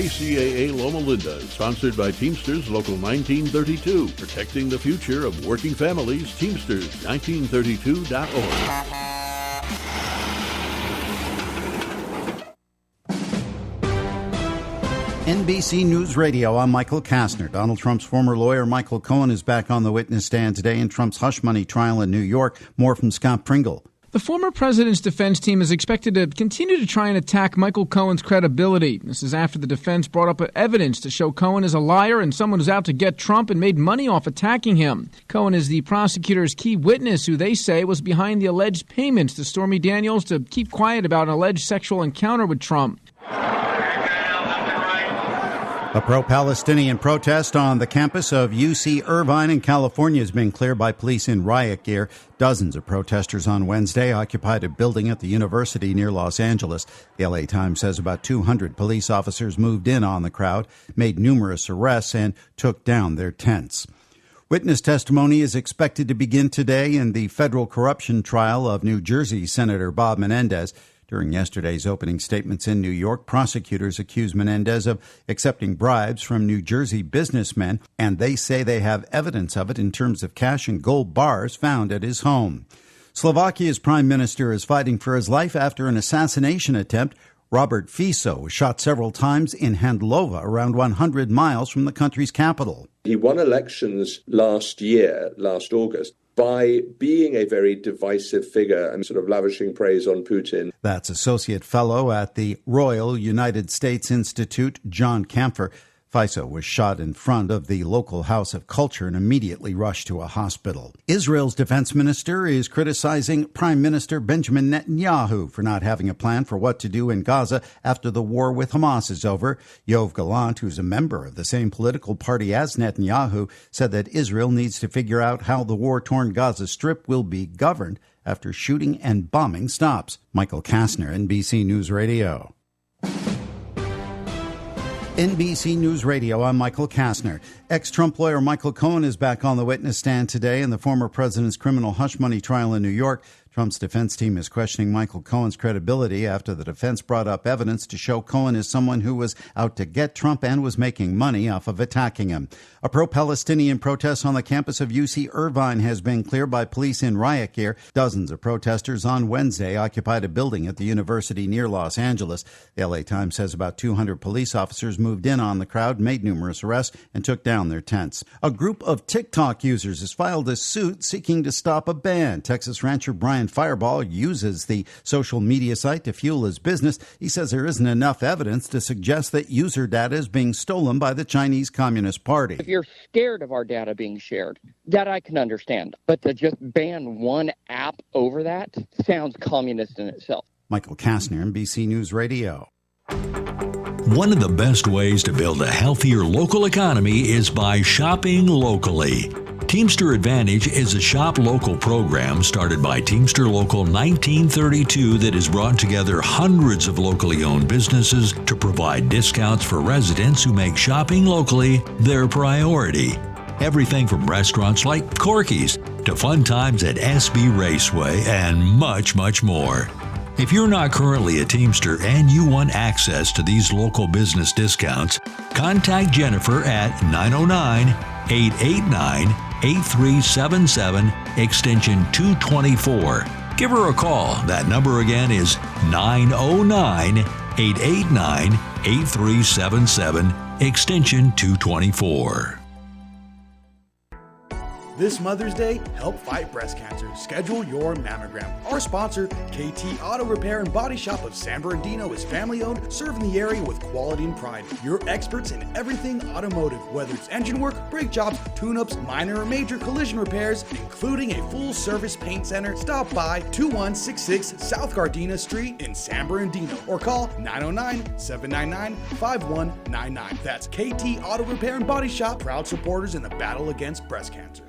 KCAA Loma Linda, sponsored by Teamsters Local 1932, protecting the future of working families. Teamsters1932.org. NBC News Radio, I'm Michael Kastner. Donald Trump's former lawyer Michael Cohen is back on the witness stand today in Trump's hush money trial in New York. More from Scott Pringle. The former president's defense team is expected to continue to try and attack Michael Cohen's credibility. This is after the defense brought up evidence to show Cohen is a liar and someone who's out to get Trump and made money off attacking him. Cohen is the prosecutor's key witness who they say was behind the alleged payments to Stormy Daniels to keep quiet about an alleged sexual encounter with Trump. A pro-Palestinian protest on the campus of UC Irvine in California has been cleared by police in riot gear. Dozens of protesters on Wednesday occupied a building at the university near Los Angeles. The LA Times says about 200 police officers moved in on the crowd, made numerous arrests, and took down their tents. Witness testimony is expected to begin today in the federal corruption trial of New Jersey Senator Bob Menendez. During yesterday's opening statements in New York, prosecutors accused Menendez of accepting bribes from New Jersey businessmen, and they say they have evidence of it in terms of cash and gold bars found at his home. Slovakia's prime minister is fighting for his life after an assassination attempt. Robert Fico was shot several times in Handlova, around 100 miles from the country's capital. He won elections last August, by being a very divisive figure and sort of lavishing praise on Putin. That's Associate Fellow at the Royal United States Institute, John Camphor. Fico was shot in front of the local House of Culture and immediately rushed to a hospital. Israel's defense minister is criticizing Prime Minister Benjamin Netanyahu for not having a plan for what to do in Gaza after the war with Hamas is over. Yoav Gallant, who's a member of the same political party as Netanyahu, said that Israel needs to figure out how the war-torn Gaza Strip will be governed after shooting and bombing stops. Michael Kastner, NBC News Radio. NBC News Radio, I'm Michael Kastner. Ex-Trump lawyer Michael Cohen is back on the witness stand today in the former president's criminal hush money trial in New York. Trump's defense team is questioning Michael Cohen's credibility after the defense brought up evidence to show Cohen is someone who was out to get Trump and was making money off of attacking him. A pro-Palestinian protest on the campus of UC Irvine has been cleared by police in riot gear. Dozens of protesters on Wednesday occupied a building at the university near Los Angeles. The LA Times says about 200 police officers moved in on the crowd, made numerous arrests, and took down their tents. A group of TikTok users has filed a suit seeking to stop a ban. Texas rancher Brian Fireball uses the social media site to fuel his business. He says there isn't enough evidence to suggest that user data is being stolen by the Chinese Communist Party. If you're scared of our data being shared, that I can understand. But to just ban one app over that sounds communist in itself. Michael Kastner, NBC News Radio. One of the best ways to build a healthier local economy is by shopping locally. Teamster Advantage is a shop local program started by Teamster Local 1932 that has brought together hundreds of locally owned businesses to provide discounts for residents who make shopping locally their priority. Everything from restaurants like Corky's to fun times at SB Raceway and much, much more. If you're not currently a Teamster and you want access to these local business discounts, contact Jennifer at 909-889-8377, extension 224. Give her a call. That number again is 909-889-8377, extension 224. This Mother's Day, help fight breast cancer. Schedule your mammogram. Our sponsor, KT Auto Repair and Body Shop of San Bernardino, is family-owned, serving the area with quality and pride. You're experts in everything automotive, whether it's engine work, brake jobs, tune-ups, minor or major collision repairs, including a full-service paint center. Stop by 2166 South Gardena Street in San Bernardino or call 909-799-5199. That's KT Auto Repair and Body Shop, proud supporters in the battle against breast cancer.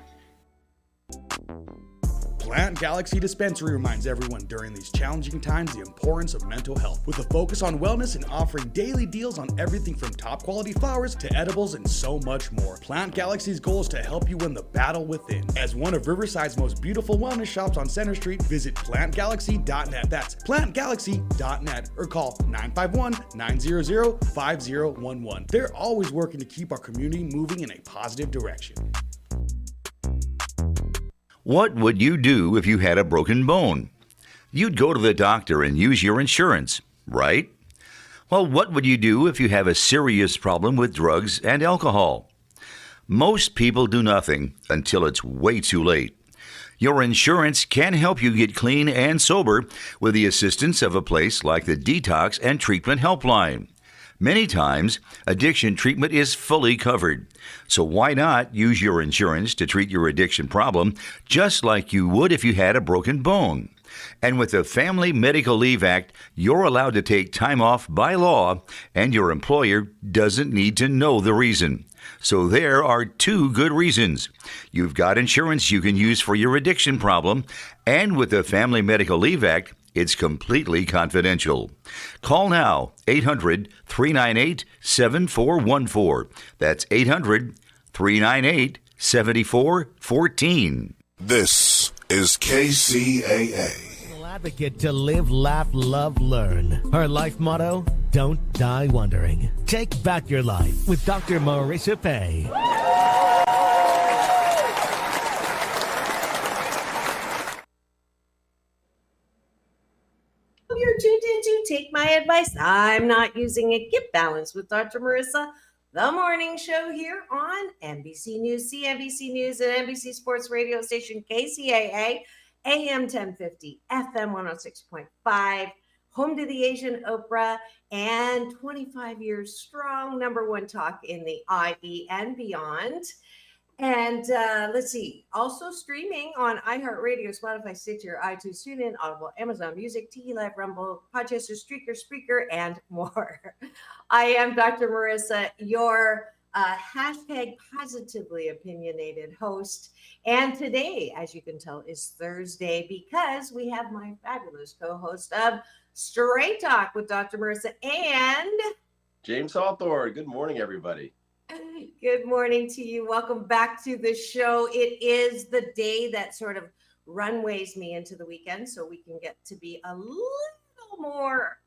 Plant Galaxy Dispensary reminds everyone during these challenging times the importance of mental health, with a focus on wellness and offering daily deals on everything from top quality flowers to edibles and so much more. Plant Galaxy's goal is to help you win the battle within. As one of Riverside's most beautiful wellness shops on Center Street, visit plantgalaxy.net. That's plantgalaxy.net or call 951-900-5011. They're always working to keep our community moving in a positive direction. What would you do if you had a broken bone? You'd go to the doctor and use your insurance, right? Well, what would you do if you have a serious problem with drugs and alcohol? Most people do nothing until it's way too late. Your insurance can help you get clean and sober with the assistance of a place like the Detox and Treatment Helpline. Many times, addiction treatment is fully covered. So why not use your insurance to treat your addiction problem just like you would if you had a broken bone? And with the Family Medical Leave Act, you're allowed to take time off by law, and your employer doesn't need to know the reason. So there are two good reasons. You've got insurance you can use for your addiction problem, and with the Family Medical Leave Act, it's completely confidential. Call now, 800-398-7414. That's 800-398-7414. This is KCAA. Advocate to live, laugh, love, learn. Her life motto, don't die wondering. Take back your life with Dr. Marissa Pay. You're tuned into Take My Advice. I'm not using it. Get Balance with Dr. Marissa, the morning show here on NBC News, CNBC News, and NBC Sports radio station KCAA, AM 1050, FM 106.5, home to the Asian Opera, and 25 years strong, number one talk in the IE and beyond. And let's see, also streaming on iHeartRadio, Spotify, Stitcher, iTunes, TuneIn, Audible, Amazon Music, Tiki Live, Rumble, Podchaser, Streaker, Spreaker, and more. I am Dr. Marissa, your hashtag positively opinionated host. And today, as you can tell, is Thursday because we have my fabulous co-host of Straight Talk with Dr. Marissa and James Hawthorne. Good morning, everybody. Good morning to you. Welcome back to the show. It is the day that sort of runways me into the weekend, so we can get to be a little more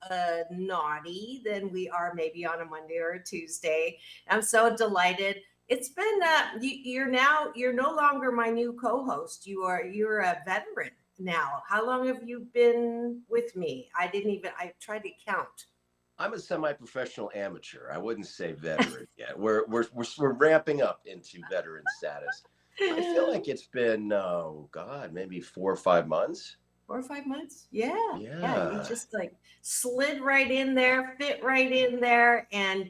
naughty than we are maybe on a Monday or a Tuesday. I'm so delighted. It's been you're no longer my new co-host. You're a veteran now. How long have you been with me? I tried to count. I'm a semi-professional amateur. I wouldn't say veteran yet. We're ramping up into veteran status. I feel like it's been maybe 4 or 5 months. 4 or 5 months? Yeah. You just like slid right in there, fit right in there, and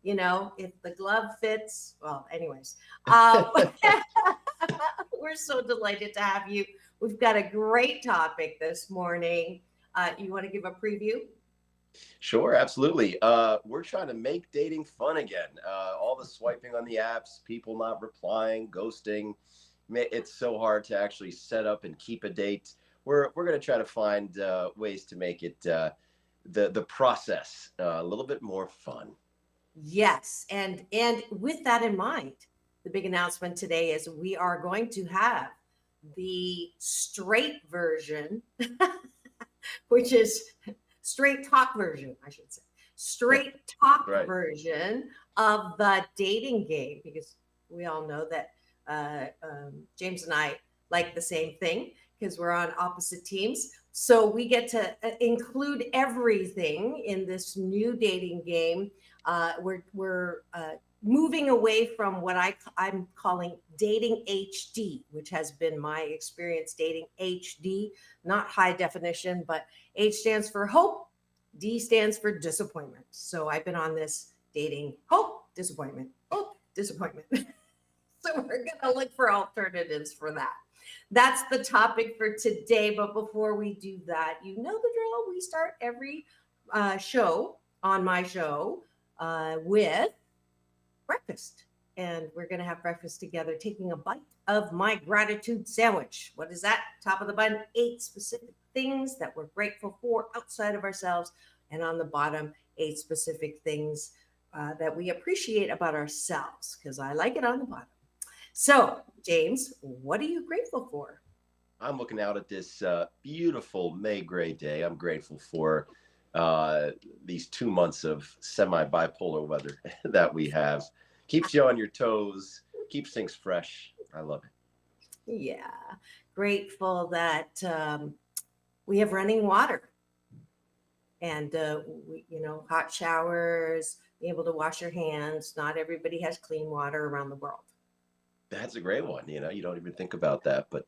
if the glove fits. Well, anyways, we're so delighted to have you. We've got a great topic this morning. You want to give a preview? Sure, absolutely. We're trying to make dating fun again. All the swiping on the apps, people not replying, ghosting. It's so hard to actually set up and keep a date. We're going to try to find ways to make it the process a little bit more fun. Yes, and with that in mind, the big announcement today is we are going to have the straight version, which is straight talk version, I should say. Straight talk right. Version of the dating game, because we all know that James and I like the same thing because we're on opposite teams. So we get to include everything in this new dating game. We're moving away from what I'm calling dating HD, which has been my experience dating HD, not high definition, but H stands for hope, D stands for disappointment. So I've been on this dating hope, disappointment. So we're going to look for alternatives for that. That's the topic for today. But before we do that, you know the drill. We start every show on my show with breakfast. and we're going to have breakfast together, taking a bite of my gratitude sandwich. What is that? Top of the bun, 8 specific things that we're grateful for outside of ourselves. And on the bottom, 8 specific things that we appreciate about ourselves, because I like it on the bottom. So, James, what are you grateful for? I'm looking out at this beautiful May gray day. I'm grateful for these 2 months of semi-bipolar weather that we have. Keeps you on your toes, keeps things fresh. I love it. Yeah, grateful that we have running water and hot showers, be able to wash your hands. Not everybody has clean water around the world. That's a great one. You don't even think about that, but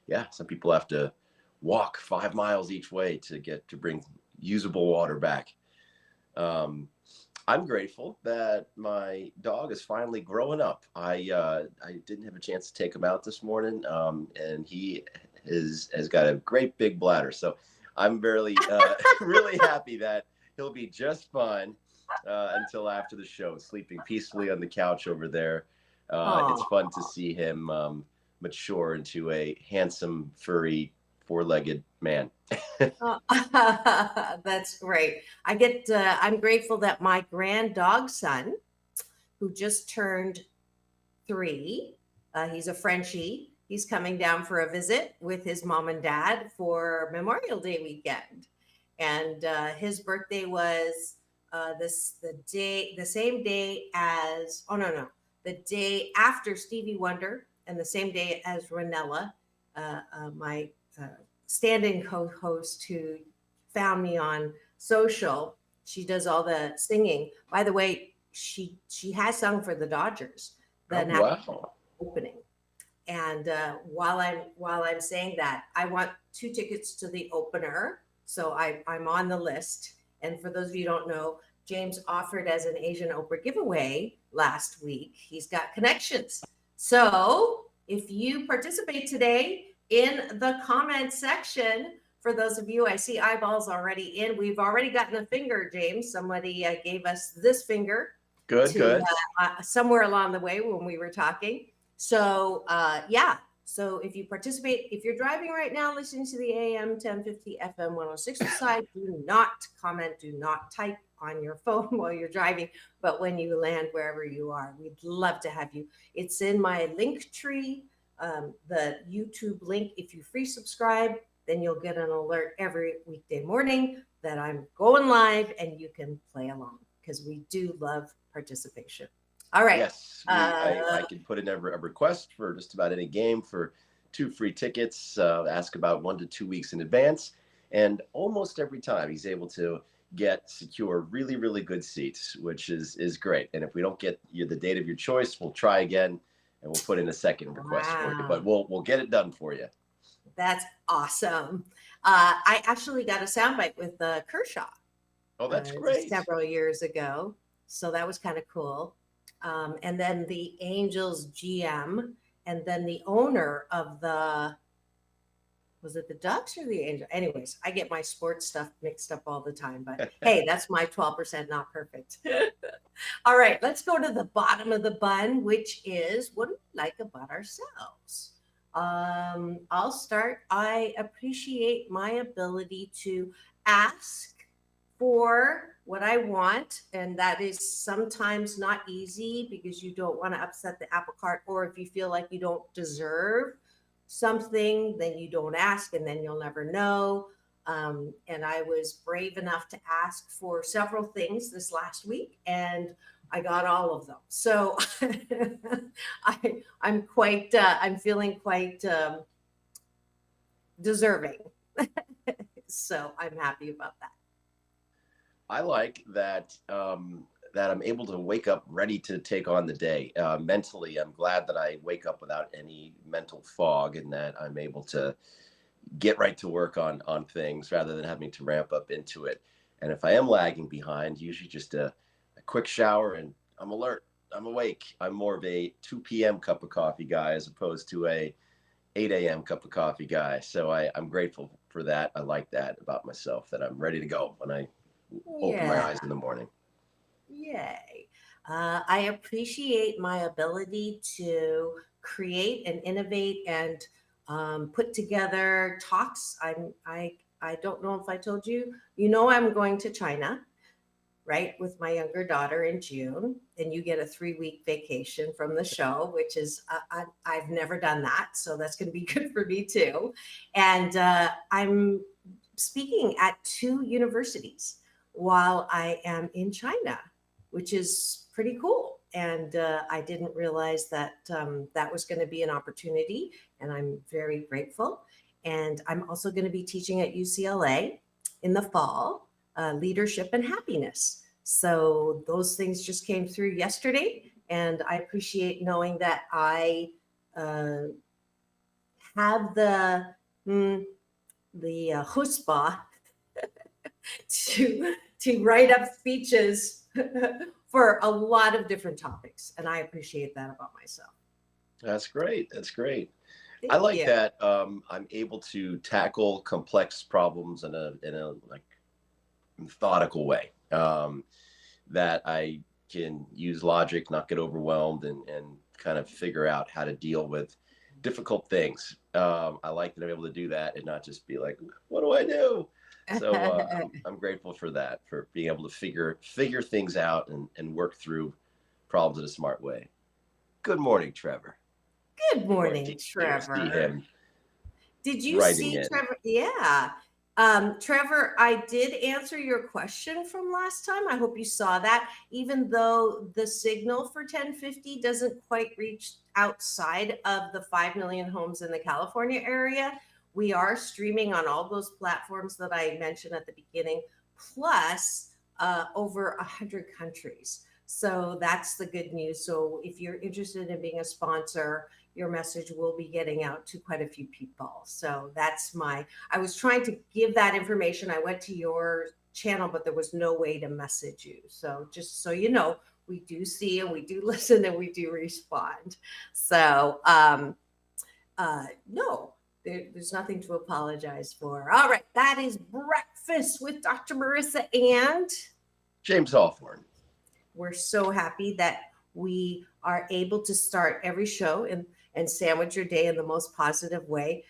yeah, some people have to walk 5 miles each way to bring usable water back. I'm grateful that my dog is finally growing up. I didn't have a chance to take him out this morning, and he has got a great big bladder. So I'm really happy that he'll be just fine until after the show, sleeping peacefully on the couch over there. It's fun to see him mature into a handsome, furry, 4-legged man. That's great. I'm grateful that my grand dog son, who just turned 3, he's a Frenchie. He's coming down for a visit with his mom and dad for Memorial Day weekend. And his birthday was the day after Stevie Wonder and the same day as Ranella, my stand-in co-host who found me on social. She does all the singing. By the way, she has sung for the Dodgers, the national opening. And while I'm saying that, I want 2 tickets to the opener. So I'm on the list. And for those of you who don't know, James offered as an Asian Oprah giveaway last week. He's got connections. So if you participate today in the comment section, for those of you, I see eyeballs already in. We've already gotten a finger, James. Somebody gave us this finger. Good. Somewhere along the way when we were talking. So yeah. So if you participate, if you're driving right now, listening to the AM 1050 FM 106 side, do not comment, do not type on your phone while you're driving. But when you land wherever you are, we'd love to have you. It's in my link tree, the YouTube link. If you free subscribe, then you'll get an alert every weekday morning that I'm going live and you can play along, because we do love participation. All right. Yes, I can put in a request for just about any game for 2 free tickets. Ask about 1 to 2 weeks in advance, and almost every time he's able to secure really, really good seats, which is great. And if we don't get you the date of your choice, we'll try again and we'll put in a second request for you. But we'll get it done for you. That's awesome. I actually got a soundbite with Kershaw. Oh, that's great. Several years ago. So that was kind of cool. And then the Angels GM, and then the owner of was it the Ducks or the Angels? Anyways, I get my sports stuff mixed up all the time, but hey, that's my 12% not perfect. All right, let's go to the bottom of the bun, which is what do we like about ourselves? I'll start. I appreciate my ability to ask for what I want, and that is sometimes not easy because you don't want to upset the apple cart, or if you feel like you don't deserve something, then you don't ask, and then you'll never know. And I was brave enough to ask for several things this last week, and I got all of them. So I'm feeling quite deserving. So I'm happy about that. I like that that I'm able to wake up ready to take on the day. Mentally, I'm glad that I wake up without any mental fog, and that I'm able to get right to work on things rather than having to ramp up into it. And if I am lagging behind, usually just a quick shower and I'm alert. I'm awake. I'm more of a 2 p.m. cup of coffee guy as opposed to a 8 a.m. cup of coffee guy. So I'm grateful for that. I like that about myself, that I'm ready to go when I open my eyes in the morning. Yay. I appreciate my ability to create and innovate and put together talks. I don't know if I told you. I'm going to China, right, with my younger daughter in June, and you get a 3-week vacation from the show, which is I've never done that, so that's going to be good for me too. And I'm speaking at 2 universities while I am in China, which is pretty cool. And I didn't realize that that was going to be an opportunity, and I'm very grateful. And I'm also going to be teaching at UCLA in the fall, leadership and happiness. So those things just came through yesterday, and I appreciate knowing that I have the chutzpah to write up speeches for a lot of different topics, and I appreciate that about myself. That's great. Thank I like you. that I'm able to tackle complex problems in a like methodical way. That I can use logic, not get overwhelmed, and kind of figure out how to deal with difficult things. I like that I'm able to do that and not just be like, what do I do? So I'm grateful for that, for being able to figure things out and work through problems in a smart way. Good morning, Trevor. Good morning, See Trevor. him Did you writing see in. Trevor? Yeah. Trevor, I did answer your question from last time. I hope you saw that. Even though the signal for 1050 doesn't quite reach outside of the 5 million homes in the California area, we are streaming on all those platforms that I mentioned at the beginning, plus over 100 countries. So that's the good news. So if you're interested in being a sponsor, your message will be getting out to quite a few people. So I was trying to give that information. I went to your channel, but there was no way to message you. So just so you know, we do see and we do listen and we do respond. So no, there's nothing to apologize for. All right, that is Breakfast with Dr. Marissa and James Hawthorne. We're so happy that we are able to start every show and sandwich your day in the most positive way.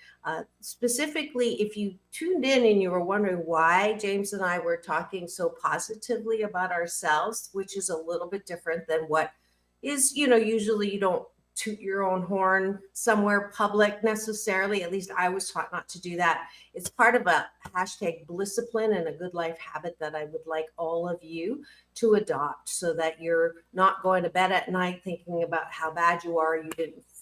Specifically, if you tuned in and you were wondering why James and I were talking so positively about ourselves, which is a little bit different than what is, usually you don't toot your own horn somewhere public necessarily. At least I was taught not to do that. It's part of a hashtag Blisscipline and a good life habit that I would like all of you to adopt, so that you're not going to bed at night thinking about how bad you are,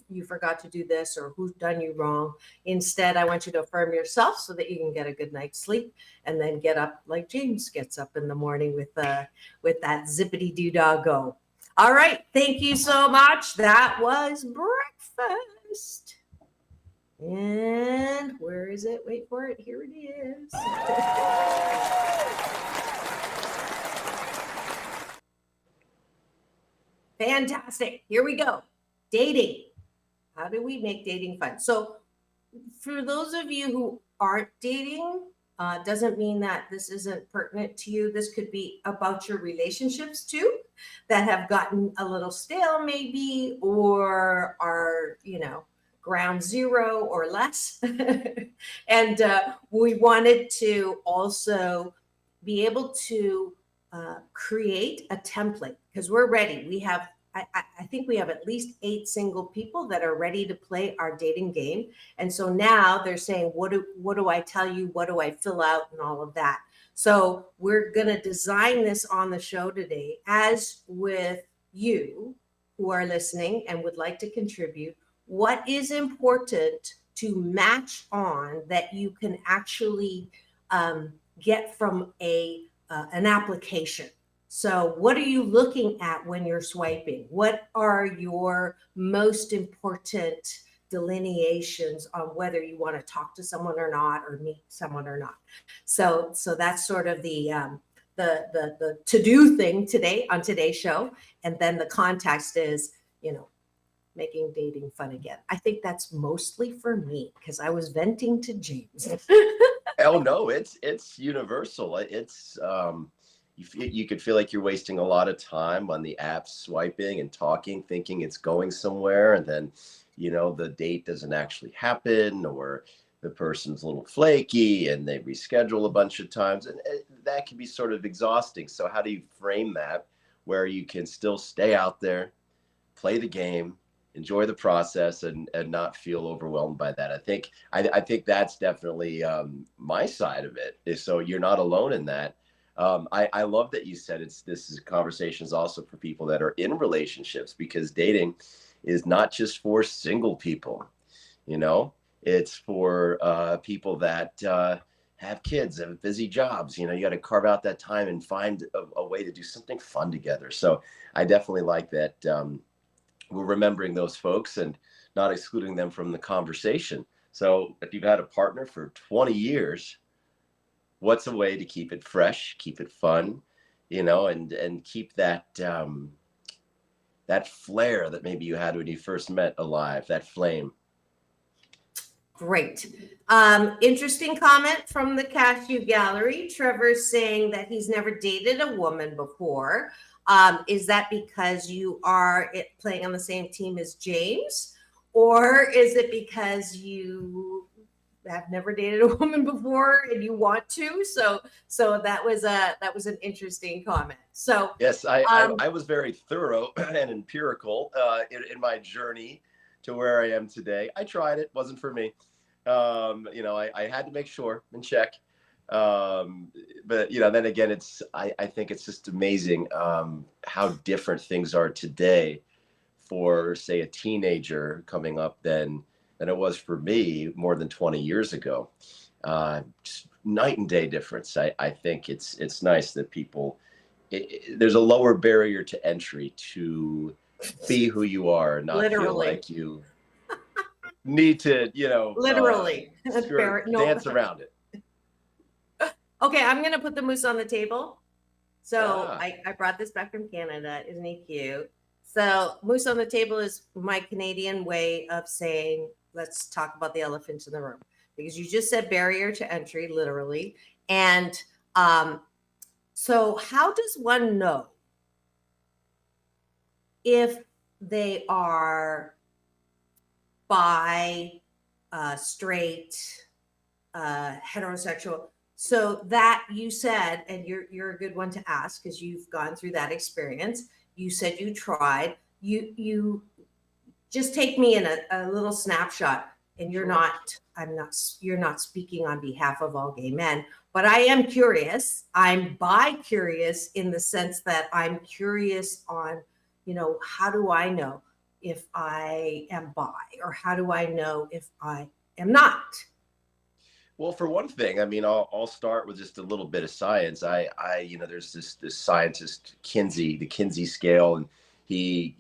you forgot to do this, or who's done you wrong. Instead, I want you to affirm yourself so that you can get a good night's sleep and then get up like James gets up in the morning with that zippity doo dah go. All right. Thank you so much. That was breakfast. And where is it? Wait for it. Here it is. Fantastic. Here we go. Dating. How do we make dating fun? So for those of you who aren't dating, doesn't mean that this isn't pertinent to you. This could be about your relationships too, that have gotten a little stale maybe, or are, ground zero or less. And we wanted to also be able to create a template, because we're ready. We have, I think we have at least 8 single people that are ready to play our dating game. And so now they're saying, what do I tell you? What do I fill out and all of that? So we're going to design this on the show today, as with you who are listening and would like to contribute. What is important to match on that you can actually get from an application? So what are you looking at when you're swiping? What are your most important delineations on whether you want to talk to someone or not, or meet someone or not? So that's sort of the to-do thing today on today's show. And then the context is, making dating fun again. I think that's mostly for me because I was venting to James. Oh no, it's universal. It's you could feel like you're wasting a lot of time on the app swiping and talking, thinking it's going somewhere. And then, the date doesn't actually happen, or the person's a little flaky and they reschedule a bunch of times. And that can be sort of exhausting. So how do you frame that where you can still stay out there, play the game, enjoy the process, and not feel overwhelmed by that? I think that's definitely my side of it. Is so you're not alone in that. I love that you said this is conversations also for people that are in relationships, because dating is not just for single people. It's for people that have kids, have busy jobs. You got to carve out that time and find a way to do something fun together. So I definitely like that. We're remembering those folks and not excluding them from the conversation. So if you've had a partner for 20 years, what's a way to keep it fresh, keep it fun, and keep that that flair that maybe you had when you first met alive, that flame? Great. Interesting comment from the Cashew Gallery. Trevor's saying that he's never dated a woman before. Is that because you are playing on the same team as James? Or is it because you have never dated a woman before and you want to? So that was an interesting comment. So yes, I was very thorough and empirical in my journey to where I am today. I tried it, wasn't for me. I had to make sure and check. But then again, I think it's just amazing how different things are today for, say, a teenager coming up than it was for me more than 20 years ago. Just night and day difference. I think it's nice that people, there's a lower barrier to entry to be who you are and not feel like you need to, literally dance around it. Okay, I'm gonna put the moose on the table. So I brought this back from Canada. Isn't he cute? So moose on the table is my Canadian way of saying, let's talk about the elephant in the room, because you just said barrier to entry, literally. And so how does one know if they are bi, straight, heterosexual? So that you said, and you're a good one to ask because you've gone through that experience. You said you tried. You just take me in a little snapshot, and you're not speaking on behalf of all gay men, but I am curious. I'm bi-curious in the sense that I'm curious on, how do I know if I am bi, or how do I know if I am not? Well, for one thing, I'll start with just a little bit of science. There's this scientist, the Kinsey scale, and he,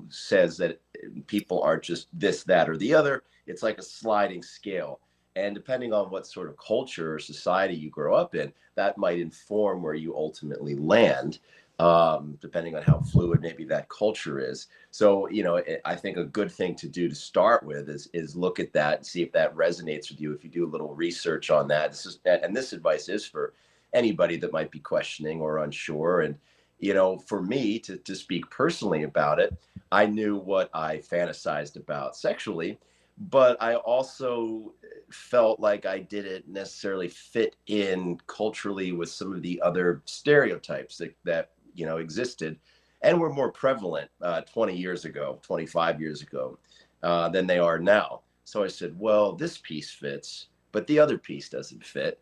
says that people aren't just this, that, or the other. It's like a sliding scale. And depending on what sort of culture or society you grow up in, that might inform where you ultimately land, depending on how fluid maybe that culture is. So, I think a good thing to do to start with is look at that and see if that resonates with you. If you do a little research on that, this advice is for anybody that might be questioning or unsure. And, for me to speak personally about it, I knew what I fantasized about sexually, but I also felt like I didn't necessarily fit in culturally with some of the other stereotypes that existed and were more prevalent 20 years ago, 25 years ago than they are now. So I said, well, this piece fits, but the other piece doesn't fit.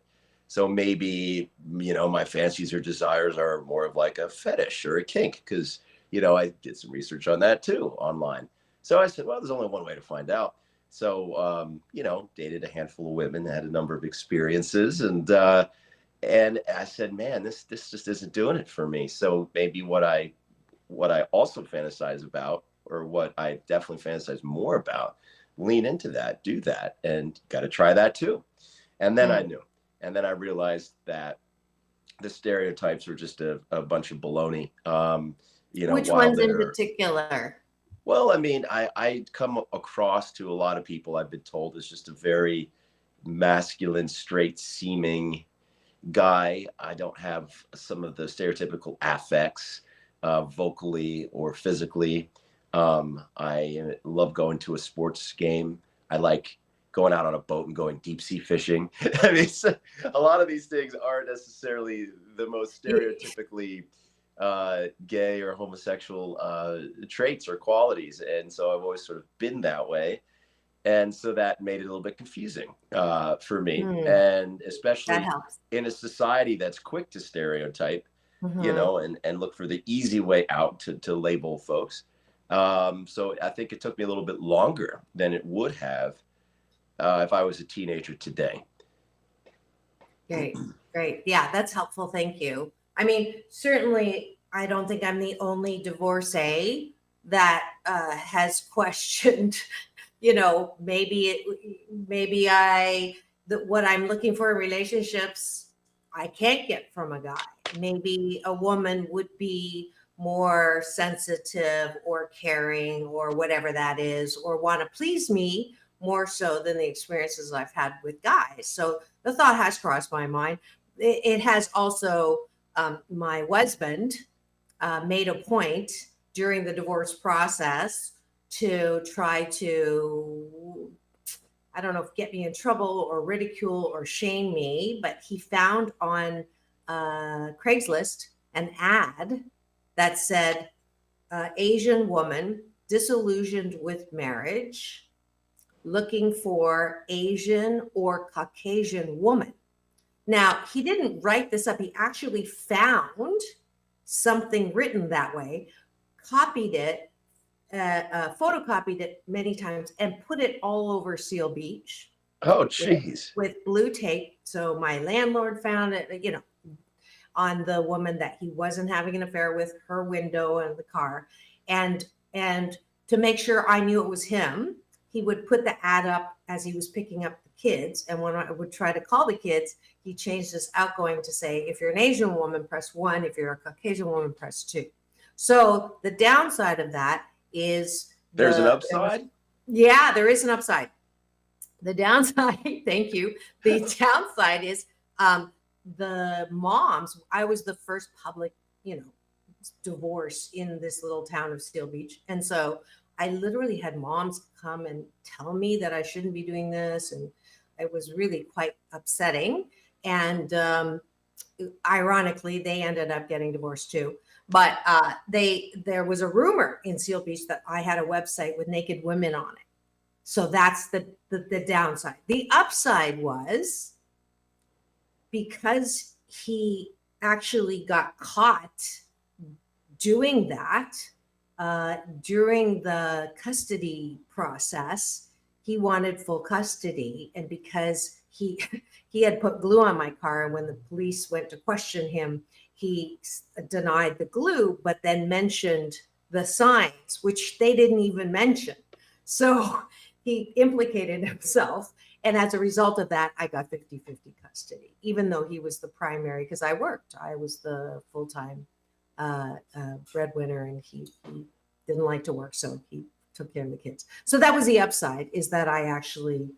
So maybe, my fancies or desires are more of like a fetish or a kink, because, I did some research on that too online. So I said, well, there's only one way to find out. So, dated a handful of women, had a number of experiences, and I said, man, this just isn't doing it for me. So maybe what I also fantasize about, or what I definitely fantasize more about, lean into that, do that, and got to try that too. And then I knew. And then I realized that the stereotypes are just a bunch of baloney. Which ones in particular? Well, I come across to a lot of people, I've been told, as just a very masculine, straight seeming guy. I don't have some of the stereotypical affects, vocally or physically. I love going to a sports game. I like going out on a boat and going deep sea fishing. I mean, a lot of these things aren't necessarily the most stereotypically gay or homosexual traits or qualities. And so I've always sort of been that way. And so that made it a little bit confusing for me. And especially in a society that's quick to stereotype, you know, and look for the easy way out to label folks. So I think it took me a little bit longer than it would have if I was a teenager today. Great. Yeah, that's helpful. Thank you. I mean, certainly, I don't think I'm the only divorcee that has questioned, you know, what I'm looking for in relationships, I can't get from a guy. Maybe a woman would be more sensitive or caring or whatever that is, or want to please me more so than the experiences I've had with guys. So the thought has crossed my mind. It has also, my husband made a point during the divorce process to try to, I don't know if get me in trouble or ridicule or shame me, but he found on Craigslist an ad that said, Asian woman disillusioned with marriage, looking for Asian or Caucasian woman. Now, he didn't write this up. He actually found something written that way, copied it, photocopied it many times, and put it all over Seal Beach. Oh, geez. With blue tape. So my landlord found it, you know, on the woman that he wasn't having an affair with, her window and the car. And to make sure I knew it was him, he would put the ad up as he was picking up the kids. And when I would try to call the kids, he changed his outgoing to say, if you're an Asian woman, press 1. If you're a Caucasian woman, press 2. So the downside of that is there's an upside. Yeah, there is an upside. The downside, thank you. The downside is the moms. I was the first public, you know, divorce in this little town of Steel Beach, and so I literally had moms come and tell me that I shouldn't be doing this, and it was really quite upsetting. And ironically, they ended up getting divorced too. But there was a rumor in Seal Beach that I had a website with naked women on it. So that's the downside. The upside was because he actually got caught doing that during the custody process. He wanted full custody, and because he had put glue on my car, and when the police went to question him, he denied the glue, but then mentioned the signs, which they didn't even mention. So he implicated himself. And as a result of that, I got 50-50 custody, even though he was the primary, because I worked. I was the full-time breadwinner, and he didn't like to work, so he took care of the kids. So that was the upside, is that I actually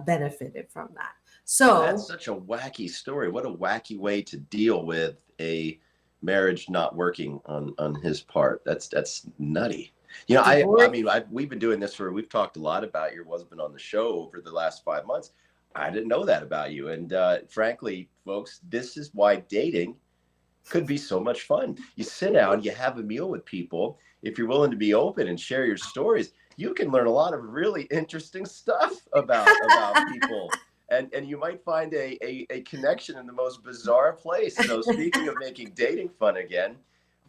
benefited from that. So that's such a wacky story. What a wacky way to deal with a marriage not working on his part. That's nutty. You know, I mean, we've been doing this we've talked a lot about your husband on the show over the last 5 months. I didn't know that about you. And frankly, folks, this is why dating could be so much fun. You sit down, you have a meal with people. If you're willing to be open and share your stories, you can learn a lot of really interesting stuff about people. And you might find a connection in the most bizarre place. So speaking of making dating fun again,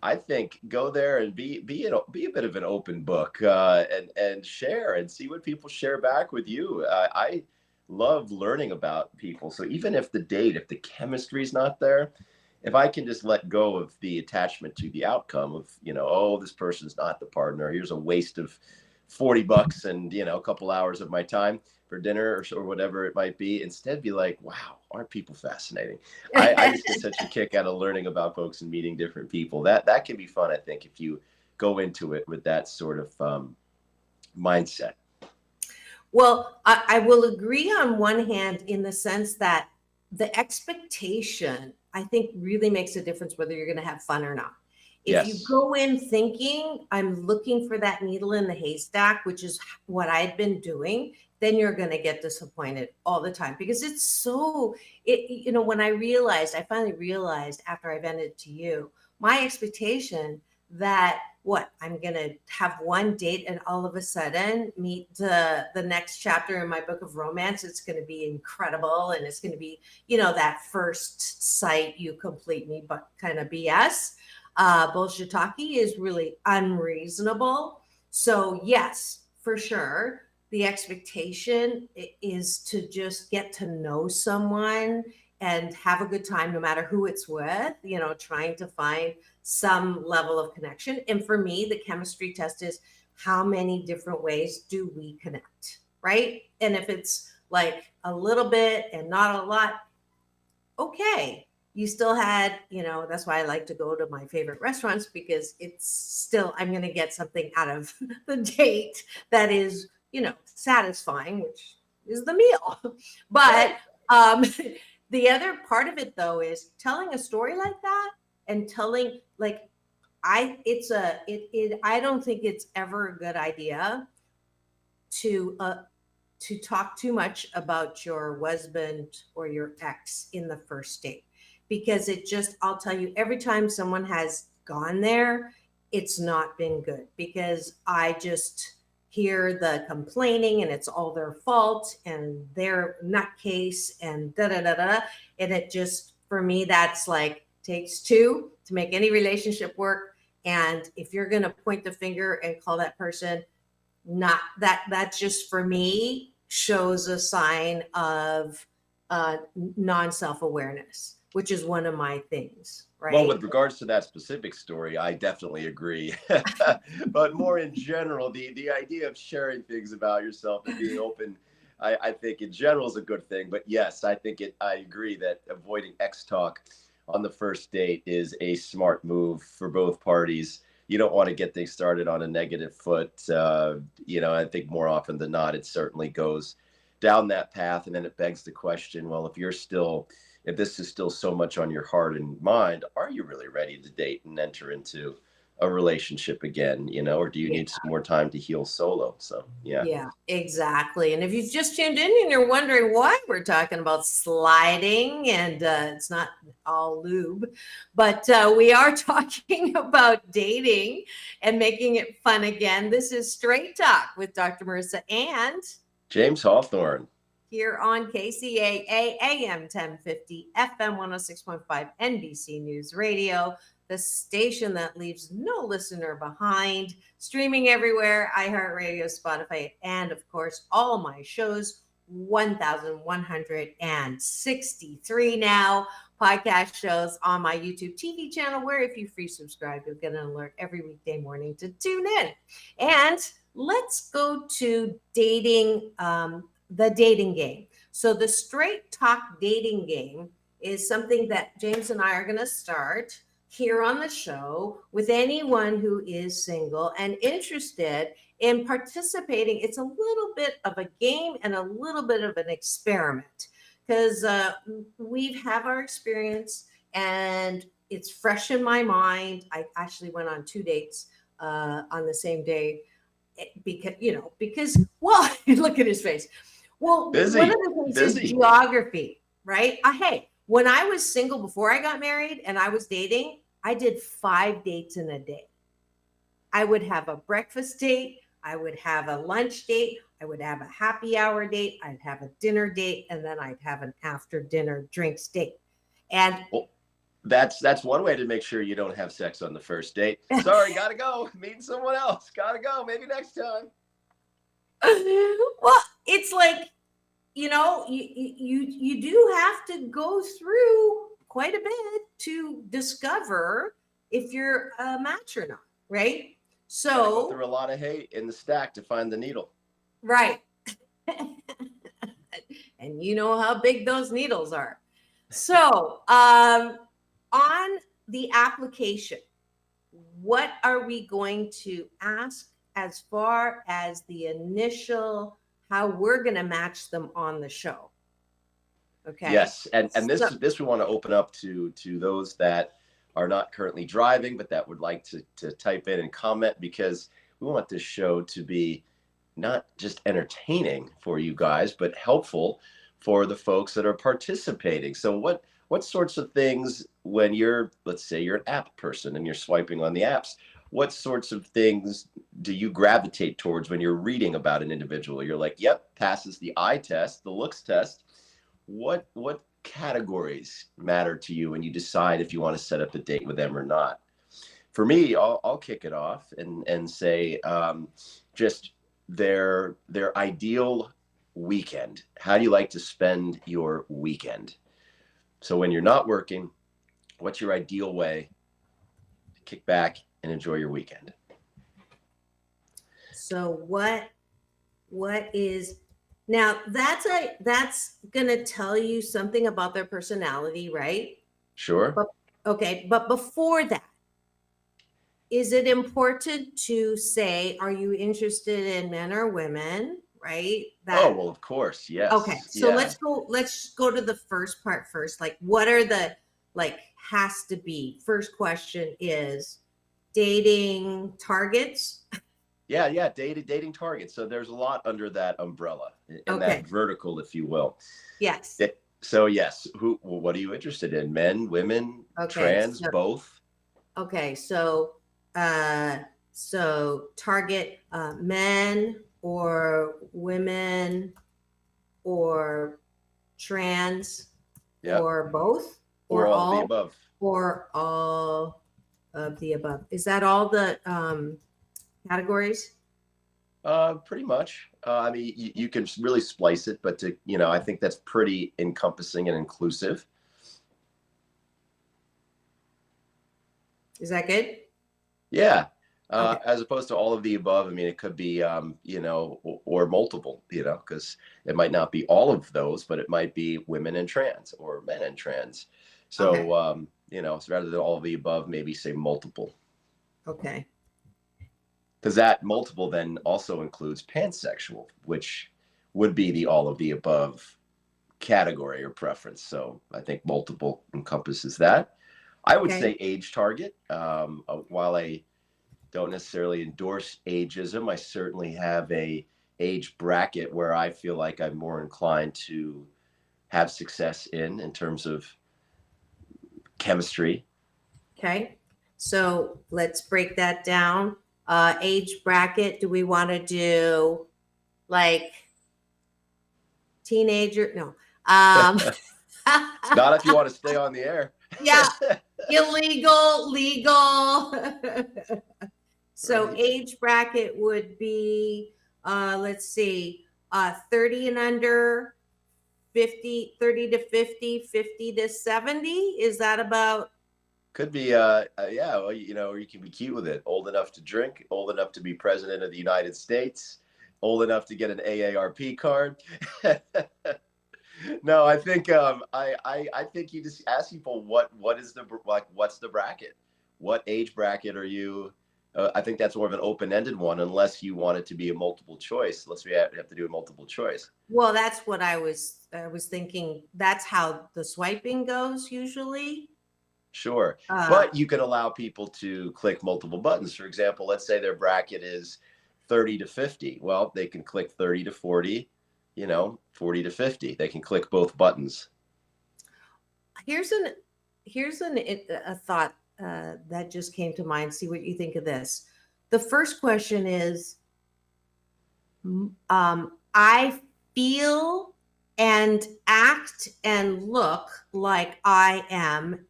I think go there and be a bit of an open book and share and see what people share back with you. I love learning about people. So even if the chemistry is not there, if I can just let go of the attachment to the outcome of, you know, oh, this person's not the partner, here's a waste of $40 and, you know, a couple hours of my time for dinner or whatever it might be. Instead, be like, wow, aren't people fascinating? I just get such a kick out of learning about folks and meeting different people. That can be fun, I think, if you go into it with that sort of mindset. Well, I will agree on one hand in the sense that the expectation, I think, really makes a difference whether you're going to have fun or not. If you Yes. go in thinking, I'm looking for that needle in the haystack, which is what I'd been doing, then you're going to get disappointed all the time, because it's so, when I finally realized after I vented to you, my expectation that I'm going to have one date and all of a sudden meet the next chapter in my book of romance. It's going to be incredible. And it's going to be, that first sight you complete me, but kind of BS. Bullshitaki is really unreasonable. So yes, for sure, the expectation is to just get to know someone and have a good time, no matter who it's with, trying to find some level of connection. And for me, the chemistry test is how many different ways do we connect, right? And if it's like a little bit and not a lot, okay. You still had, that's why I like to go to my favorite restaurants, because it's still, I'm going to get something out of the date that is, satisfying, which is the meal. But the other part of it, though, is telling a story like that and telling, like, I don't think it's ever a good idea to talk too much about your husband or your ex in the first date, because I'll tell you, every time someone has gone there, it's not been good, because I just hear the complaining and it's all their fault and their nutcase and da-da-da-da. And it just, for me, that's like, takes two to make any relationship work. And if you're going to point the finger and call that person, not that just, for me, shows a sign of non-self-awareness, which is one of my things, right? Well, with regards to that specific story, I definitely agree. But more in general, the idea of sharing things about yourself and being open, I think in general is a good thing. But yes, I agree that avoiding X talk on the first date is a smart move for both parties. You don't want to get things started on a negative foot. I think more often than not, it certainly goes down that path. And then it begs the question, well, if this is still so much on your heart and mind, are you really ready to date and enter into a relationship again, or do you need some more time to heal solo? So, yeah. Yeah, exactly. And if you've just tuned in and you're wondering why we're talking about sliding, and it's not all lube, but we are talking about dating and making it fun again. This is Straight Talk with Dr. Marissa and James Hawthorne. Here on KCAA AM 1050, FM 106.5, NBC News Radio, the station that leaves no listener behind, streaming everywhere, iHeartRadio, Spotify, and of course, all my shows, 1,163 now, podcast shows on my YouTube TV channel, where if you free subscribe, you'll get an alert every weekday morning to tune in. And let's go to dating, the dating game. So the Straight Talk dating game is something that James and I are going to start here on the show with anyone who is single and interested in participating. It's a little bit of a game and a little bit of an experiment, because we have our experience and it's fresh in my mind. I actually went on 2 dates on the same day because well, look at his face. Well, busy, one of the things is geography, right? Hey, when I was single before I got married and I was dating, I did 5 dates in a day. I would have a breakfast date, I would have a lunch date, I would have a happy hour date, I'd have a dinner date, and then I'd have an after dinner drinks date. And that's one way to make sure you don't have sex on the first date. Sorry, gotta go. Meeting someone else. Gotta go. Maybe next time. Well, it's like, you do have to go through quite a bit to discover if you're a match or not, right? So go through a lot of hay in the stack to find the needle. Right. And you know how big those needles are. So on the application, what are we going to ask as far as the initial, how we're going to match them on the show? Okay. Yes, and So, this we want to open up to those that are not currently driving, but that would like to type in and comment, because we want this show to be not just entertaining for you guys, but helpful for the folks that are participating. So what sorts of things, when you're, let's say you're an app person and you're swiping on the apps, what sorts of things do you gravitate towards when you're reading about an individual? You're like, yep, passes the eye test, the looks test. What categories matter to you when you decide if you want to set up a date with them or not? For me, I'll kick it off and say, just their ideal weekend. How do you like to spend your weekend? So when you're not working, what's your ideal way to kick back and enjoy your weekend? so what is now that's gonna tell you something about their personality, right? Sure. But okay, but before that, is it important to say, are you interested in men or women? Right? Oh, well, of course. Yes. Okay, so Yeah. let's go to the first part first. Like, what are the, like, has to be? First question is dating targets. Yeah, dating targets. So there's a lot under that umbrella, in Okay. that vertical, if you will. Yes. So yes, what are you interested in? Men, women, Okay, trans, so- both? Okay, so target men or women or trans, Yep. or both, Or all of the above. or all of the above. Is that all the categories? Pretty much. I mean, you can really splice it, but I think that's pretty encompassing and inclusive. Is that good? Yeah. Okay. As opposed to all of the above. I mean, it could be, or multiple, because it might not be all of those, but it might be women and trans or men and trans. So, so rather than all of the above, maybe say multiple. Okay. Because that multiple then also includes pansexual, which would be the all of the above category or preference. So I think multiple encompasses that. I would say age target. While I don't necessarily endorse ageism, I certainly have a age bracket where I feel like I'm more inclined to have success in terms of chemistry. Okay. So let's break that down. Age bracket. Do we want to do like teenager? No. Not if you want to stay on the air. Yeah. Illegal, legal. So Right. age bracket would be, let's see, 30 and under, 50, 30 to 50, 50 to 70. Is that about? Could be, yeah, or you can be cute with it. Old enough to drink, old enough to be president of the United States, old enough to get an AARP card. No, I think I think you just ask people what's the bracket? What age bracket are you? I think that's more of an open-ended one, unless you want it to be a multiple choice. Unless we have to do a multiple choice. Well, that's what I was thinking. That's how the swiping goes usually. Sure. But you can allow people to click multiple buttons. For example, let's say their bracket is 30 to 50. Well, they can click 30 to 40, 40 to 50. They can click both buttons. Here's a thought that just came to mind. See what you think of this. The first question is, I feel and act and look like I am,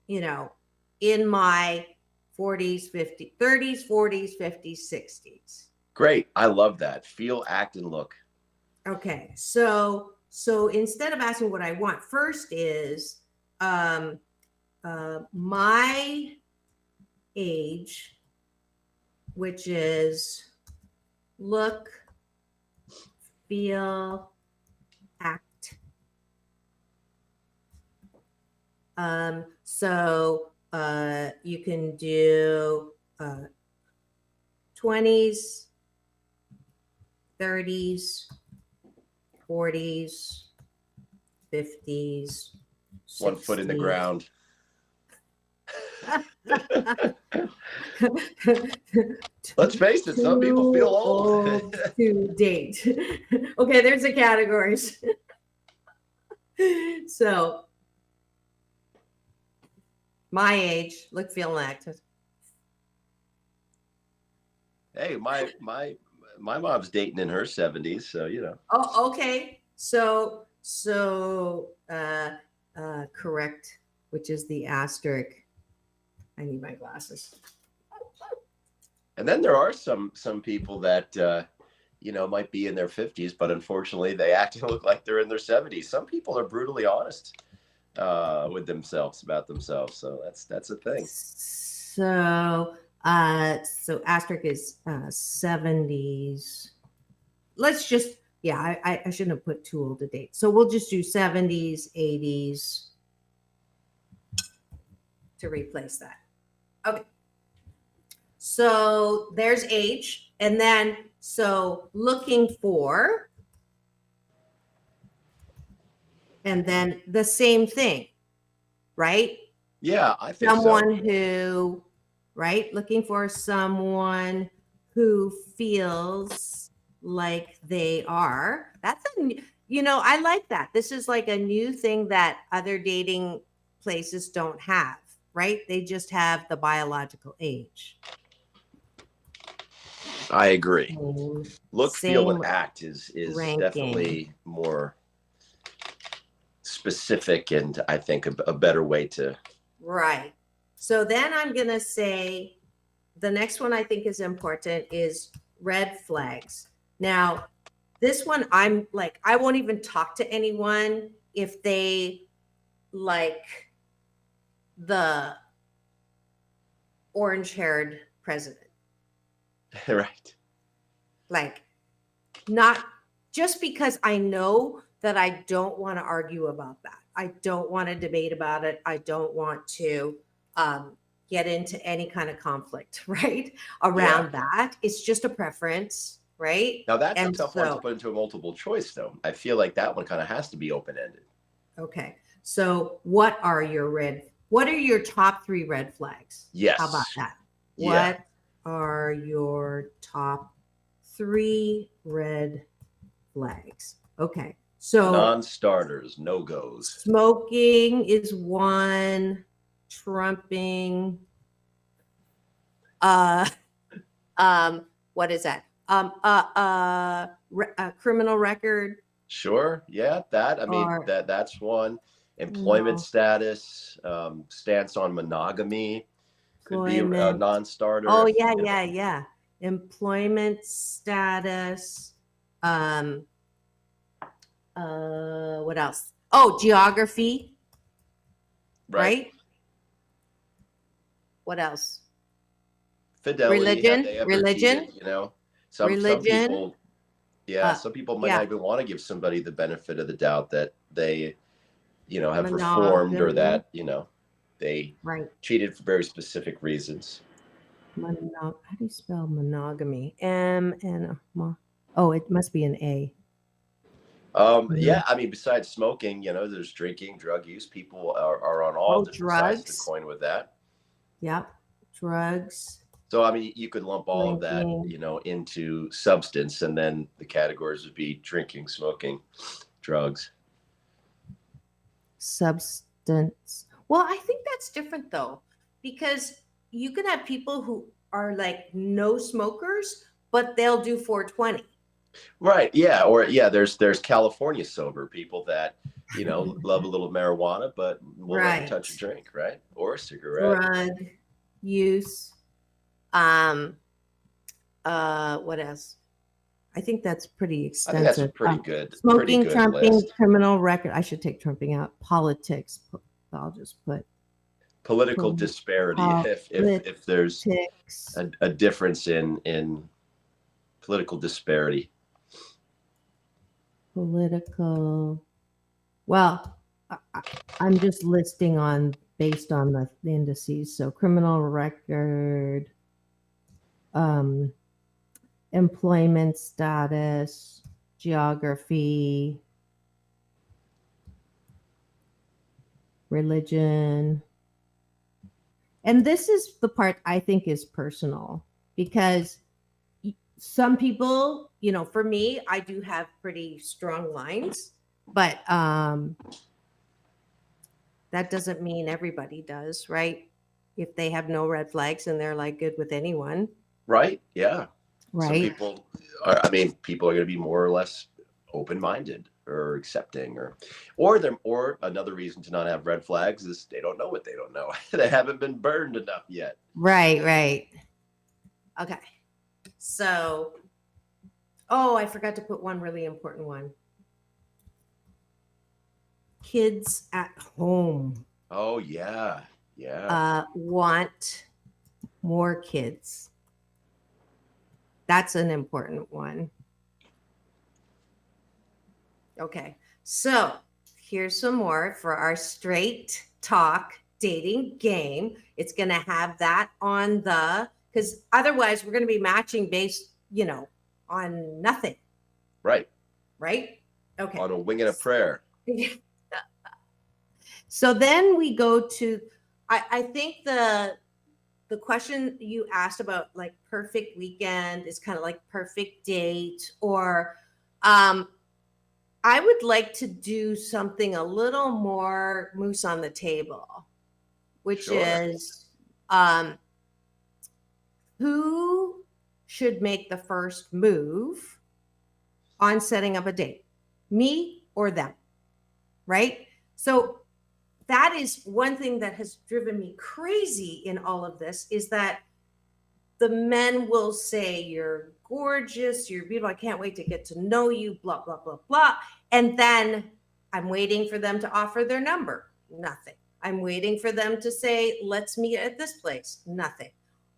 in my 40s, 50s, 30s, 40s, 50s, 60s. Great. I love that. Feel, act, and look. Okay. So instead of asking what I want, first is my age, which is look, feel, act. So you can do 20s, 30s, 40s, 50s, 60s. 1 foot in the ground. Let's face it, some people feel old. To date. Okay, there's the categories. So, my age, look, feel, and act. Hey, my mom's dating in her 70s, so you know. Oh, okay. So correct, which is the asterisk. I need my glasses. And then there are some people that might be in their 50s, but unfortunately they act and look like they're in their 70s. Some people are brutally honest with themselves about themselves, so that's a thing. So asterisk is 70s. Let's just I shouldn't have put too old a date. So we'll just do 70s, 80s to replace that. Okay. So there's age, and then so looking for, and then the same thing, right? Yeah, I think someone who, right? Looking for someone who feels like they are. That's I like that. This is like a new thing that other dating places don't have, right? They just have the biological age. I agree. Look, feel, and act is ranking. Definitely more specific, and I think a better way to. Right. So then I'm going to say the next one I think is important is red flags. Now, this one I'm like, I won't even talk to anyone if they like the orange-haired president. Right. Like, not just because I know that I don't want to argue about that. I don't want to debate about it. I don't want to get into any kind of conflict, right? Around that. It's just a preference, right? Now, that's a tough one to put into a multiple choice, though. I feel like that one kind of has to be open-ended. Okay. So what are your top 3 red flags? Yes. How about that? Yeah. What are your top 3 red flags? Okay. So non-starters, no-goes. Smoking is 1. Trumping. What is that? Criminal record. Sure. Yeah. That. I mean, that's one. Employment status. Stance on monogamy. Could be a non-starter. Oh yeah. Employment status. What else? Oh, geography. Right? What else? Fidelity. Religion. Cheated, some people. Yeah, some people might not even want to give somebody the benefit of the doubt that they, have reformed, or that they cheated for very specific reasons. How do you spell monogamy? It must be an A. Yeah, I mean, besides smoking, there's drinking, drug use. People are on all different sides of the coin with that. Yep, drugs. So, I mean, you could lump all of that, into substance, and then the categories would be drinking, smoking, drugs. Substance. Well, I think that's different, though, because you can have people who are like no smokers, but they'll do 420. Right. Yeah. Or there's California sober people that, love a little marijuana, but will never touch a drink, right? Or a cigarette. Drug use. What else? I think that's pretty extensive. I think that's pretty good. Smoking, pretty good trumping, list. Criminal record. I should take trumping out. Politics. I'll just put political disparity. If there's a difference in political disparity. Political. Well, I'm just listing based on the indices. So criminal record, employment status, geography, religion. And this is the part I think is personal, because some people, for me, I do have pretty strong lines, but that doesn't mean everybody does, right? If they have no red flags and they're like good with anyone. Right. Yeah. Right. Some people people are going to be more or less open-minded or accepting, or another reason to not have red flags is they don't know what they don't know. They haven't been burned enough yet. Right. Okay. So, I forgot to put one really important one. Kids at home. Oh, yeah. Yeah. Want more kids. That's an important one. Okay. So here's some more for our straight talk dating game. It's going to have that on because otherwise we're going to be matching based, on nothing. Right. Okay. On a wing and a prayer. So then we go to, I think the question you asked about like perfect weekend is kind of like perfect date, or I would like to do something a little more moose on the table, which is who should make the first move on setting up a date, me or them, right? So that is one thing that has driven me crazy in all of this, is that the men will say, you're gorgeous, you're beautiful, I can't wait to get to know you, blah, blah, blah, blah. And then I'm waiting for them to offer their number. Nothing. I'm waiting for them to say, let's meet at this place. Nothing.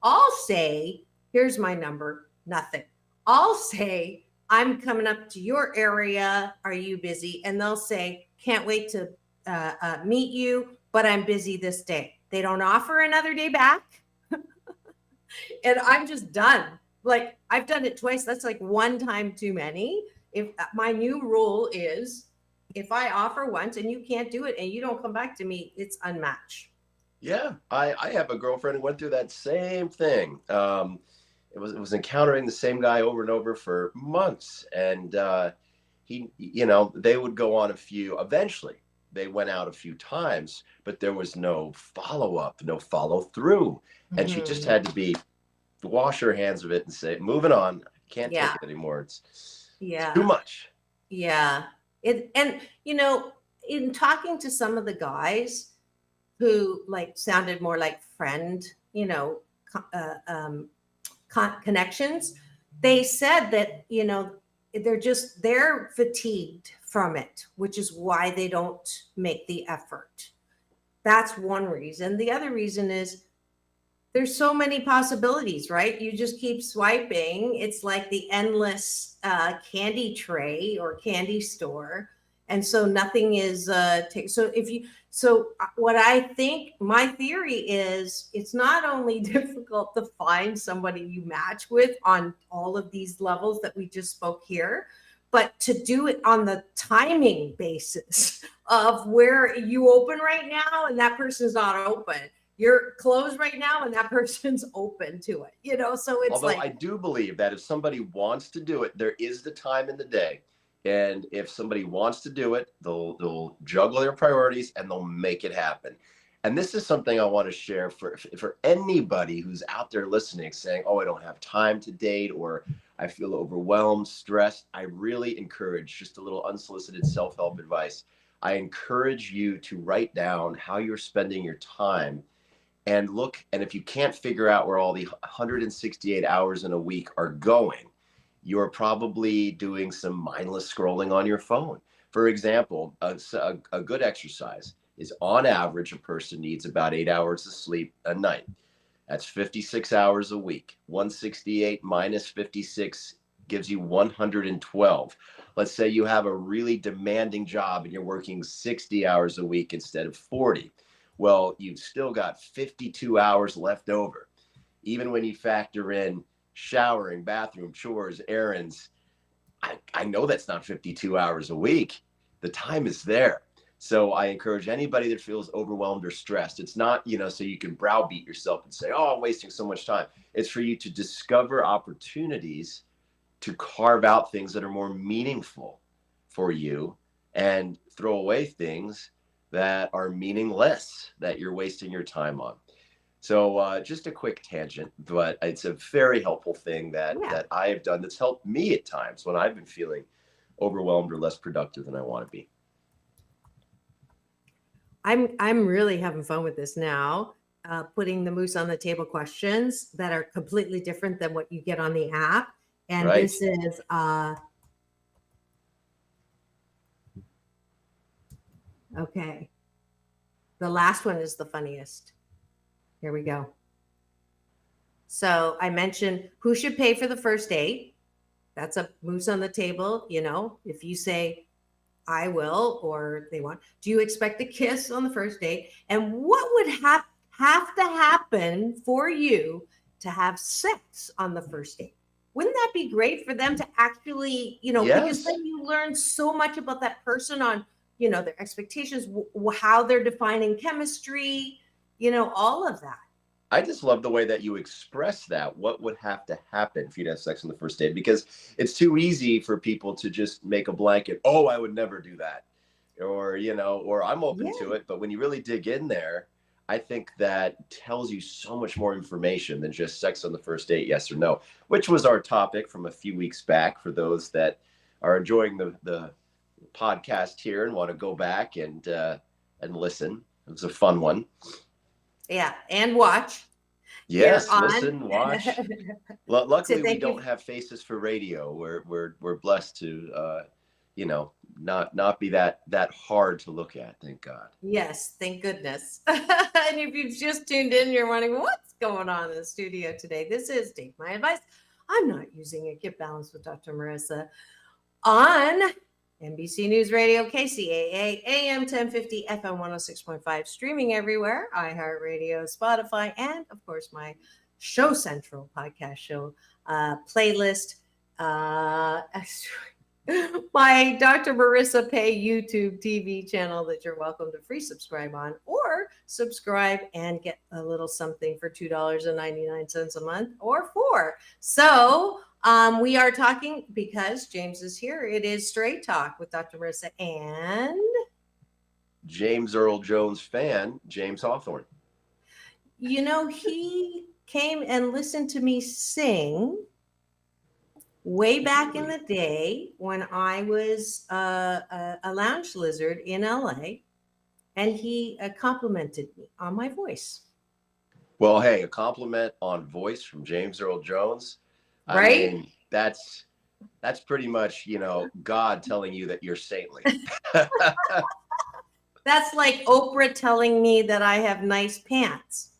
I'll say, here's my number. Nothing. I'll say, I'm coming up to your area. Are you busy? And they'll say, can't wait to meet you, but I'm busy this day. They don't offer another day back. And I'm just done. Like, I've done it twice. That's like one time too many. If my new rule is, if I offer once and you can't do it and you don't come back to me, it's unmatched. Yeah. I have a girlfriend who went through that same thing. It was encountering the same guy over and over for months. And they would go on eventually they went out a few times, but there was no follow-up, no follow-through. And she just had to wash her hands of it and say, moving on. I can't take it anymore. It's too much. Yeah. In talking to some of the guys who like sounded more like friend, connections, they said that, they're fatigued from it, which is why they don't make the effort. That's one reason. The other reason is there's so many possibilities, right? You just keep swiping. It's like the endless candy tray or candy store. And so nothing is so what I think, my theory is, it's not only difficult to find somebody you match with on all of these levels that we just spoke here, but to do it on the timing basis of where you open right now and that person's not open. You're closed right now and that person's open to it, so it's Although I do believe that if somebody wants to do it, there is the time in the day. And if somebody wants to do it, they'll juggle their priorities and they'll make it happen. And this is something I want to share for anybody who's out there listening, saying, oh, I don't have time to date, or I feel overwhelmed, stressed. I really encourage, just a little unsolicited self-help advice. I encourage you to write down how you're spending your time and look. And if you can't figure out where all the 168 hours in a week are going, you're probably doing some mindless scrolling on your phone. For example, a good exercise is, on average, a person needs about 8 hours of sleep a night. That's 56 hours a week. 168 minus 56 gives you 112. Let's say you have a really demanding job and you're working 60 hours a week instead of 40. Well, you've still got 52 hours left over. Even when you factor in showering, bathroom, chores, errands, I know that's not 52 hours a week. The time is there. So I encourage anybody that feels overwhelmed or stressed. It's not, so you can browbeat yourself and say, oh, I'm wasting so much time. It's for you to discover opportunities to carve out things that are more meaningful for you and throw away things that are meaningless that you're wasting your time on. So just a quick tangent, but it's a very helpful thing that I have done that's helped me at times when I've been feeling overwhelmed or less productive than I want to be. I'm really having fun with this now. Putting the moose on the table questions that are completely different than what you get on the app. And Right. this is okay. The last one is the funniest. Here we go. So I mentioned who should pay for the first date. That's a moose on the table. If you say I will, or they want, do you expect a kiss on the first date? And what would have to happen for you to have sex on the first date? Wouldn't that be great for them to actually, because Yes. then you learn so much about that person on, their expectations, how they're defining chemistry, all of that. I just love the way that you express that. What would have to happen for you to have sex on the first date? Because it's too easy for people to just make a blanket, oh, I would never do that. Or, or I'm open to it. But when you really dig in there, I think that tells you so much more information than just sex on the first date, yes or no, which was our topic from a few weeks back for those that are enjoying the podcast here and want to go back and listen. It was a fun one. Yeah, and watch. Yes, listen, watch. Luckily, we don't have faces for radio. We're blessed to, not be that hard to look at. Thank God. Yes, thank goodness. And if you've just tuned in, you're wondering what's going on in the studio today. This is Take My Advice. I'm not using it. Get balanced with Dr. Marissa on NBC News Radio, KCAA, AM 1050, FM 106.5, streaming everywhere, iHeartRadio, Spotify, and, of course, my Show Central podcast show playlist. My Dr. Marissa Pay YouTube TV channel that you're welcome to free subscribe on, or subscribe and get a little something for $2.99 a month or $4. So we are talking, because James is here, it is Straight Talk with Dr. Marissa and James Earl Jones fan, James Hawthorne. He came and listened to me sing way back in the day when I was a lounge lizard in LA, and he complimented me on my voice. Well, hey, a compliment on voice from James Earl Jones. Right? I mean, that's pretty much, God telling you that you're saintly. That's like Oprah telling me that I have nice pants,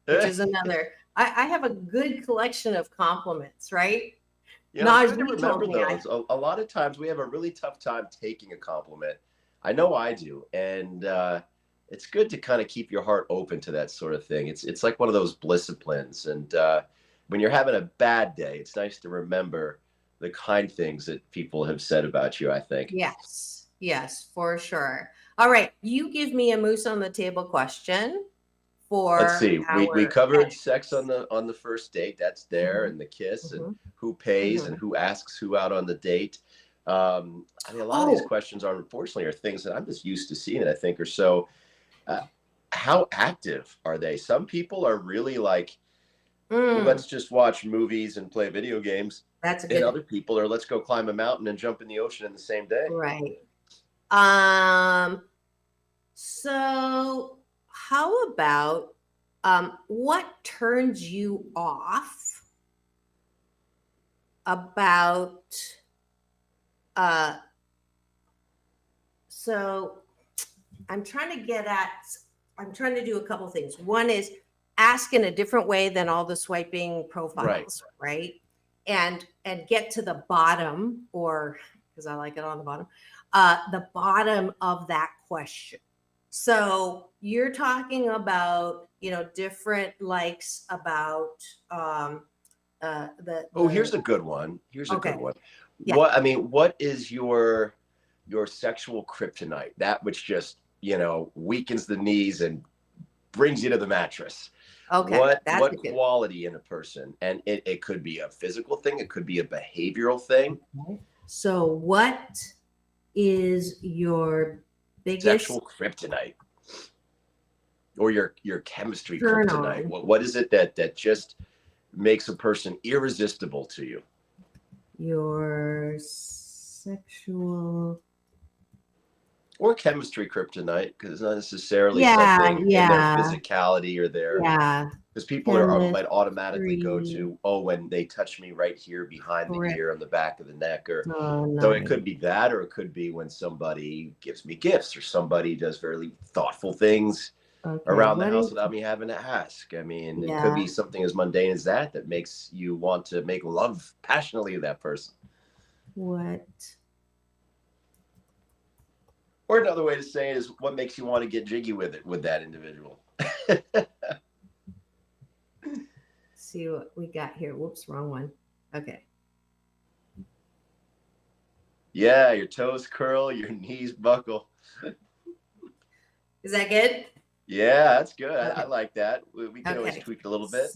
which is another. I have a good collection of compliments, right? It's good to remember those. A lot of times we have a really tough time taking a compliment. I know I do. And it's good to kind of keep your heart open to that sort of thing. It's like one of those disciplines. And when you're having a bad day, it's nice to remember the kind things that people have said about you, I think. Yes, for sure. All right. You give me a moose on the table question. Let's see. We covered sex on the first date. That's there, and the kiss, and who pays, and who asks who out on the date. I mean, a lot of these questions unfortunately are things that I'm just used to seeing that I think are so. How active are they? Some people are really like, well, let's just watch movies and play video games. That's a good. And other people are, let's go climb a mountain and jump in the ocean in the same day. Right. So how about what turns you off about so I'm trying to do a couple things. One is ask in a different way than all the swiping profiles, right? And get to the bottom, or because I like it on the bottom of that question. So you're talking about, different likes about here's a good one. Good one. Yeah. What is your sexual kryptonite? That which just weakens the knees and brings you to the mattress. Okay, What that's a good. quality in a person? And it could be a physical thing, it could be a behavioral thing. So what is your biggest Sexual kryptonite, or your chemistry turn kryptonite? on? What is it that just makes a person irresistible to you? Your sexual or chemistry kryptonite, because it's not necessarily Yeah, something in their yeah. physicality or their, Yeah. because people might automatically go to, when they touch me right here behind the ear on the back of the neck, or so it could be that, or it could be when somebody gives me gifts, or somebody does very thoughtful things around the house without me having to ask. I mean, it could be something as mundane as that makes you want to make love passionately to that person. What? Or another way to say it is, what makes you want to get jiggy with that individual? See what we got here. Whoops, wrong one. Okay. Yeah, your toes curl, your knees buckle. Is that good? Yeah, that's good. Okay. I like that. We can always tweak it a little bit.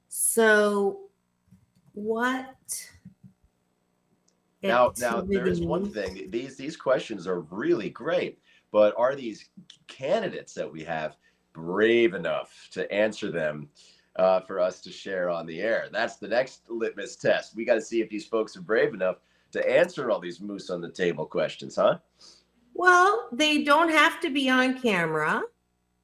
So what? Now there is one thing. These questions are really great, but are these candidates that we have brave enough to answer them for us to share on the air? That's the next litmus test. We got to see if these folks are brave enough to answer all these moose on the table questions, huh? Well, they don't have to be on camera.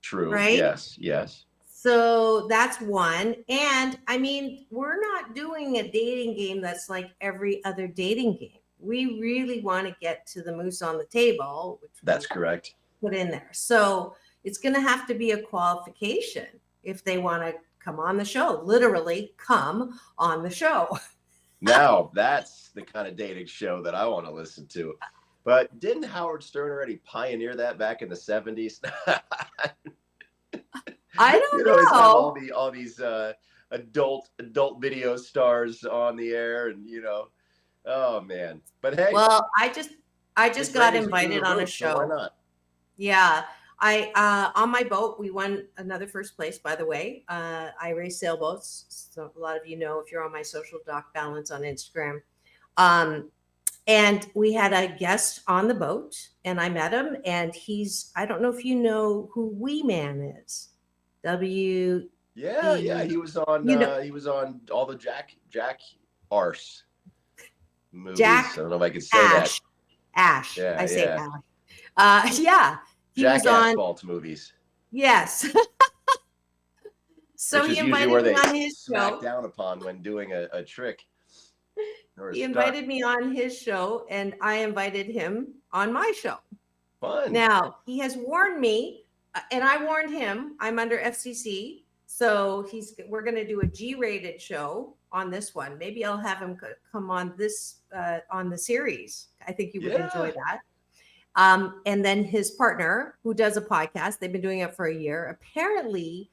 True. Right? Yes. So that's one. And I mean, we're not doing a dating game that's like every other dating game. We really want to get to the moose on the table. Which that's correct. Put in there. So it's going to have to be a qualification if they want to come on the show. Literally come on the show. Now that's the kind of dating show that I want to listen to. But didn't Howard Stern already pioneer that back in the 70s? I don't know. He's got all these adult video stars on the air, and oh man. But hey, well, I just got invited on a show. So why not? Yeah, I on my boat we won another first place. By the way, I race sailboats. So a lot of you know if you're on my social Doc Balance on Instagram. And we had a guest on the boat, and I met him, and I don't know if you know who Wee Man is. Yeah, he was on he was on all the Jack Arse movies. I don't know if I could say that. Ash. Yeah, I say Ash. Yeah. He Jack was on Asphalt movies. Yes. So he invited me on his show. Down upon when doing a trick. He invited me on his show, and I invited him on my show. Fun. Now, he has warned me, and I warned him, I'm under FCC, so we're going to do a G-rated show on this one. Maybe I'll have him come on this on the series. I think you would enjoy that. And then his partner, who does a podcast, they've been doing it for a year. Apparently,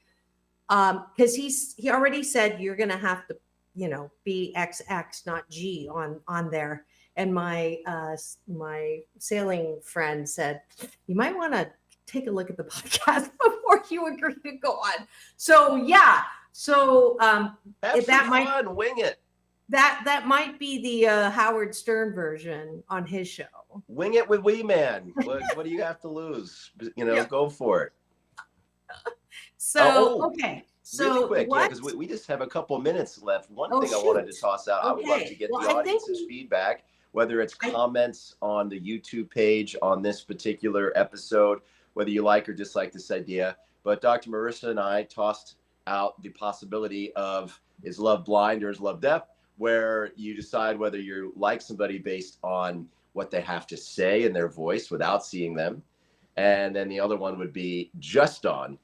because he already said you're going to have to, be XX, not G on there. And my sailing friend said, you might want to take a look at the podcast before you agree to go on. So yeah. So if that might wing it. That might be the Howard Stern version on his show. Wing it with Wee Man. What do you have to lose? Go for it. So okay. So really quick, because we just have a couple minutes left. One thing I wanted to toss out, I would love to get the audience's feedback, whether it's comments on the YouTube page on this particular episode, whether you like or dislike this idea. But Dr. Marissa and I tossed out the possibility of, is love blind or is love deaf, where you decide whether you like somebody based on what they have to say in their voice without seeing them. And then the other one would be just on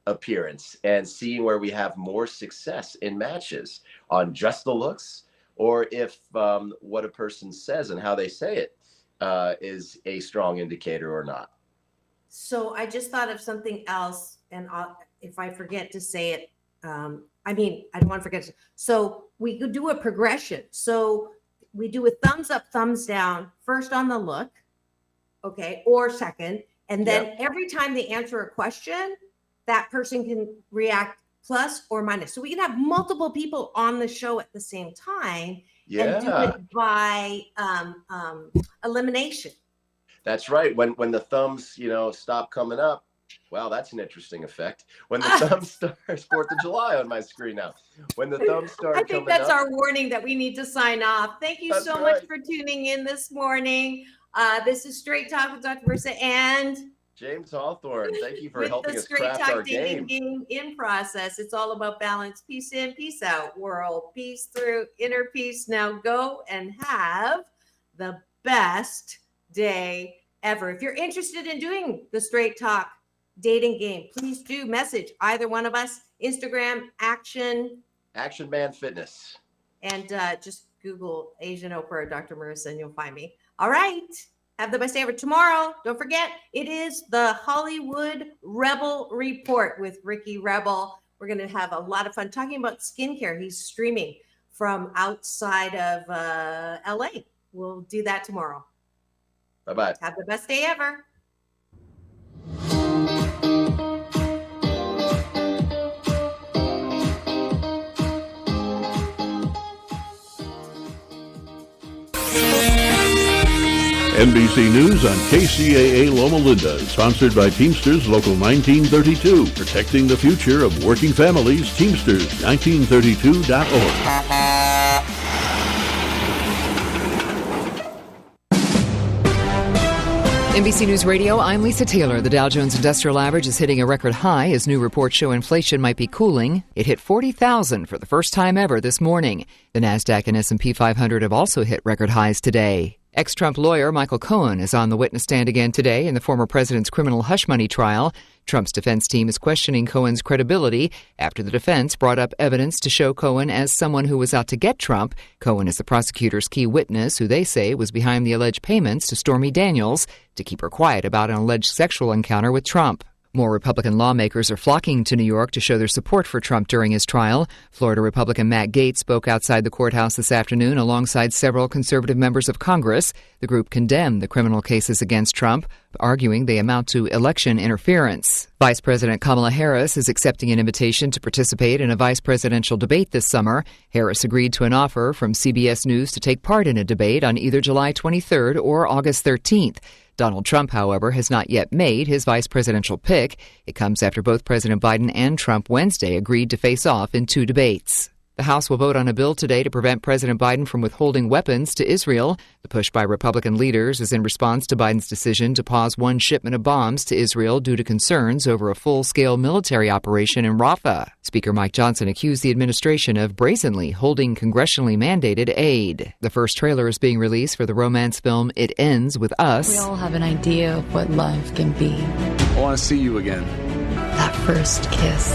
appearance, and seeing where we have more success in matches on just the looks, or if what a person says and how they say it is a strong indicator or not. So I just thought of something else, and if I forget to say it, I don't want to forget. So we could do a progression. So we do a thumbs up, thumbs down, first on the look, okay, or second. And then every time they answer a question, that person can react plus or minus. So we can have multiple people on the show at the same time and do it by elimination. That's right. When the thumbs, stop coming up. Wow, that's an interesting effect. When the thumbs start, 4th of July on my screen now. When the thumbs start coming up. I think that's our warning that we need to sign off. Thank you so much for tuning in this morning. This is Straight Talk with Dr. Marissa and James Hawthorne. Thank you for helping us Straight craft Talk our Dating game. In process. It's all about balance, peace in, peace out, world peace through inner peace. Now go and have the best day ever. If you're interested in doing the Straight Talk dating game, please do message either one of us. Instagram, Action Man Fitness. And just Google Asian Oprah or Dr. Marissa and you'll find me. All right. Have the best day ever. Tomorrow, don't forget, it is the Hollywood Rebel Report with Ricky Rebel. We're going to have a lot of fun talking about skincare. He's streaming from outside of LA. We'll do that tomorrow. Bye-bye. Have the best day ever. NBC News on KCAA Loma Linda, sponsored by Teamsters Local 1932, protecting the future of working families. Teamsters1932.org. NBC News Radio, I'm Lisa Taylor. The Dow Jones Industrial Average is hitting a record high as new reports show inflation might be cooling. It hit 40,000 for the first time ever this morning. The NASDAQ and S&P 500 have also hit record highs today. Ex-Trump lawyer Michael Cohen is on the witness stand again today in the former president's criminal hush money trial. Trump's defense team is questioning Cohen's credibility after the defense brought up evidence to show Cohen as someone who was out to get Trump. Cohen is the prosecutor's key witness, who they say was behind the alleged payments to Stormy Daniels to keep her quiet about an alleged sexual encounter with Trump. More Republican lawmakers are flocking to New York to show their support for Trump during his trial. Florida Republican Matt Gaetz spoke outside the courthouse this afternoon alongside several conservative members of Congress. The group condemned the criminal cases against Trump, arguing they amount to election interference. Vice President Kamala Harris is accepting an invitation to participate in a vice presidential debate this summer. Harris agreed to an offer from CBS News to take part in a debate on either July 23rd or August 13th. Donald Trump, however, has not yet made his vice presidential pick. It comes after both President Biden and Trump Wednesday agreed to face off in two debates. The House will vote on a bill today to prevent President Biden from withholding weapons to Israel. The push by Republican leaders is in response to Biden's decision to pause one shipment of bombs to Israel due to concerns over a full-scale military operation in Rafah. Speaker Mike Johnson accused the administration of brazenly holding congressionally mandated aid. The first trailer is being released for the romance film It Ends With Us. We all have an idea of what love can be. I want to see you again. That first kiss.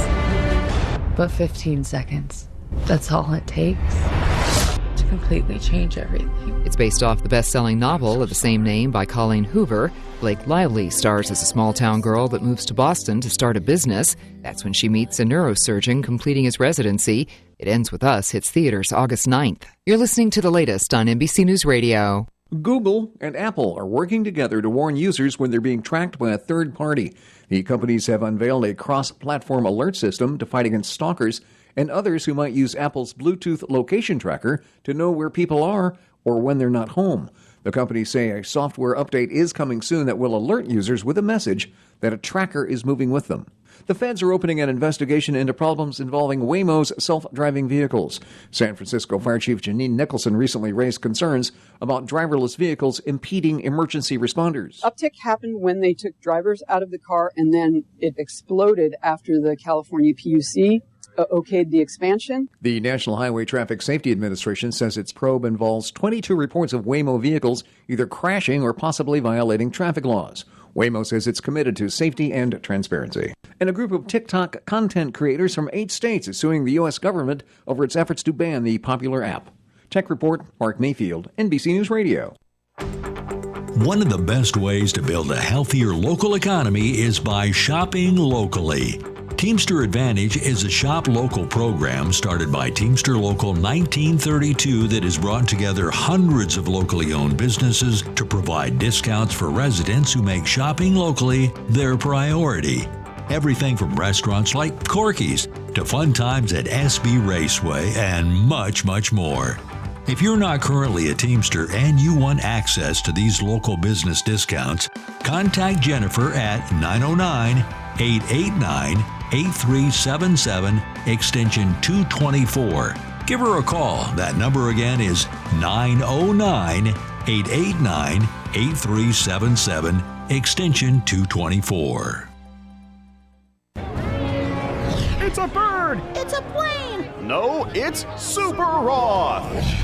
But 15 seconds. That's all it takes to completely change everything. It's based off the best-selling novel of the same name by Colleen Hoover. Blake Lively stars as a small-town girl that moves to Boston to start a business. That's when she meets a neurosurgeon completing his residency. It Ends With Us hits theaters August 9th. You're listening to the latest on NBC News Radio. Google and Apple are working together to warn users when they're being tracked by a third party. The companies have unveiled a cross-platform alert system to fight against stalkers and others who might use Apple's Bluetooth location tracker to know where people are or when they're not home. The companies say a software update is coming soon that will alert users with a message that a tracker is moving with them. The feds are opening an investigation into problems involving Waymo's self-driving vehicles. San Francisco Fire Chief Janine Nicholson recently raised concerns about driverless vehicles impeding emergency responders. Uptick happened when they took drivers out of the car, and then it exploded after the California PUC okayed the expansion. The National Highway Traffic Safety Administration says its probe involves 22 reports of Waymo vehicles either crashing or possibly violating traffic laws. Waymo says it's committed to safety and transparency. And a group of TikTok content creators from 8 states is suing the U.S. government over its efforts to ban the popular app. Tech Report, Mark Mayfield, NBC News Radio. One of the best ways to build a healthier local economy is by shopping locally. Teamster Advantage is a shop local program started by Teamster Local 1932 that has brought together hundreds of locally owned businesses to provide discounts for residents who make shopping locally their priority. Everything from restaurants like Corky's to fun times at SB Raceway and much, much more. If you're not currently a Teamster and you want access to these local business discounts, contact Jennifer at 909-889-8377, extension 224. Give her a call. That number again is 909-889-8377, extension 224. It's a bird! It's a plane! No, it's Super Roth!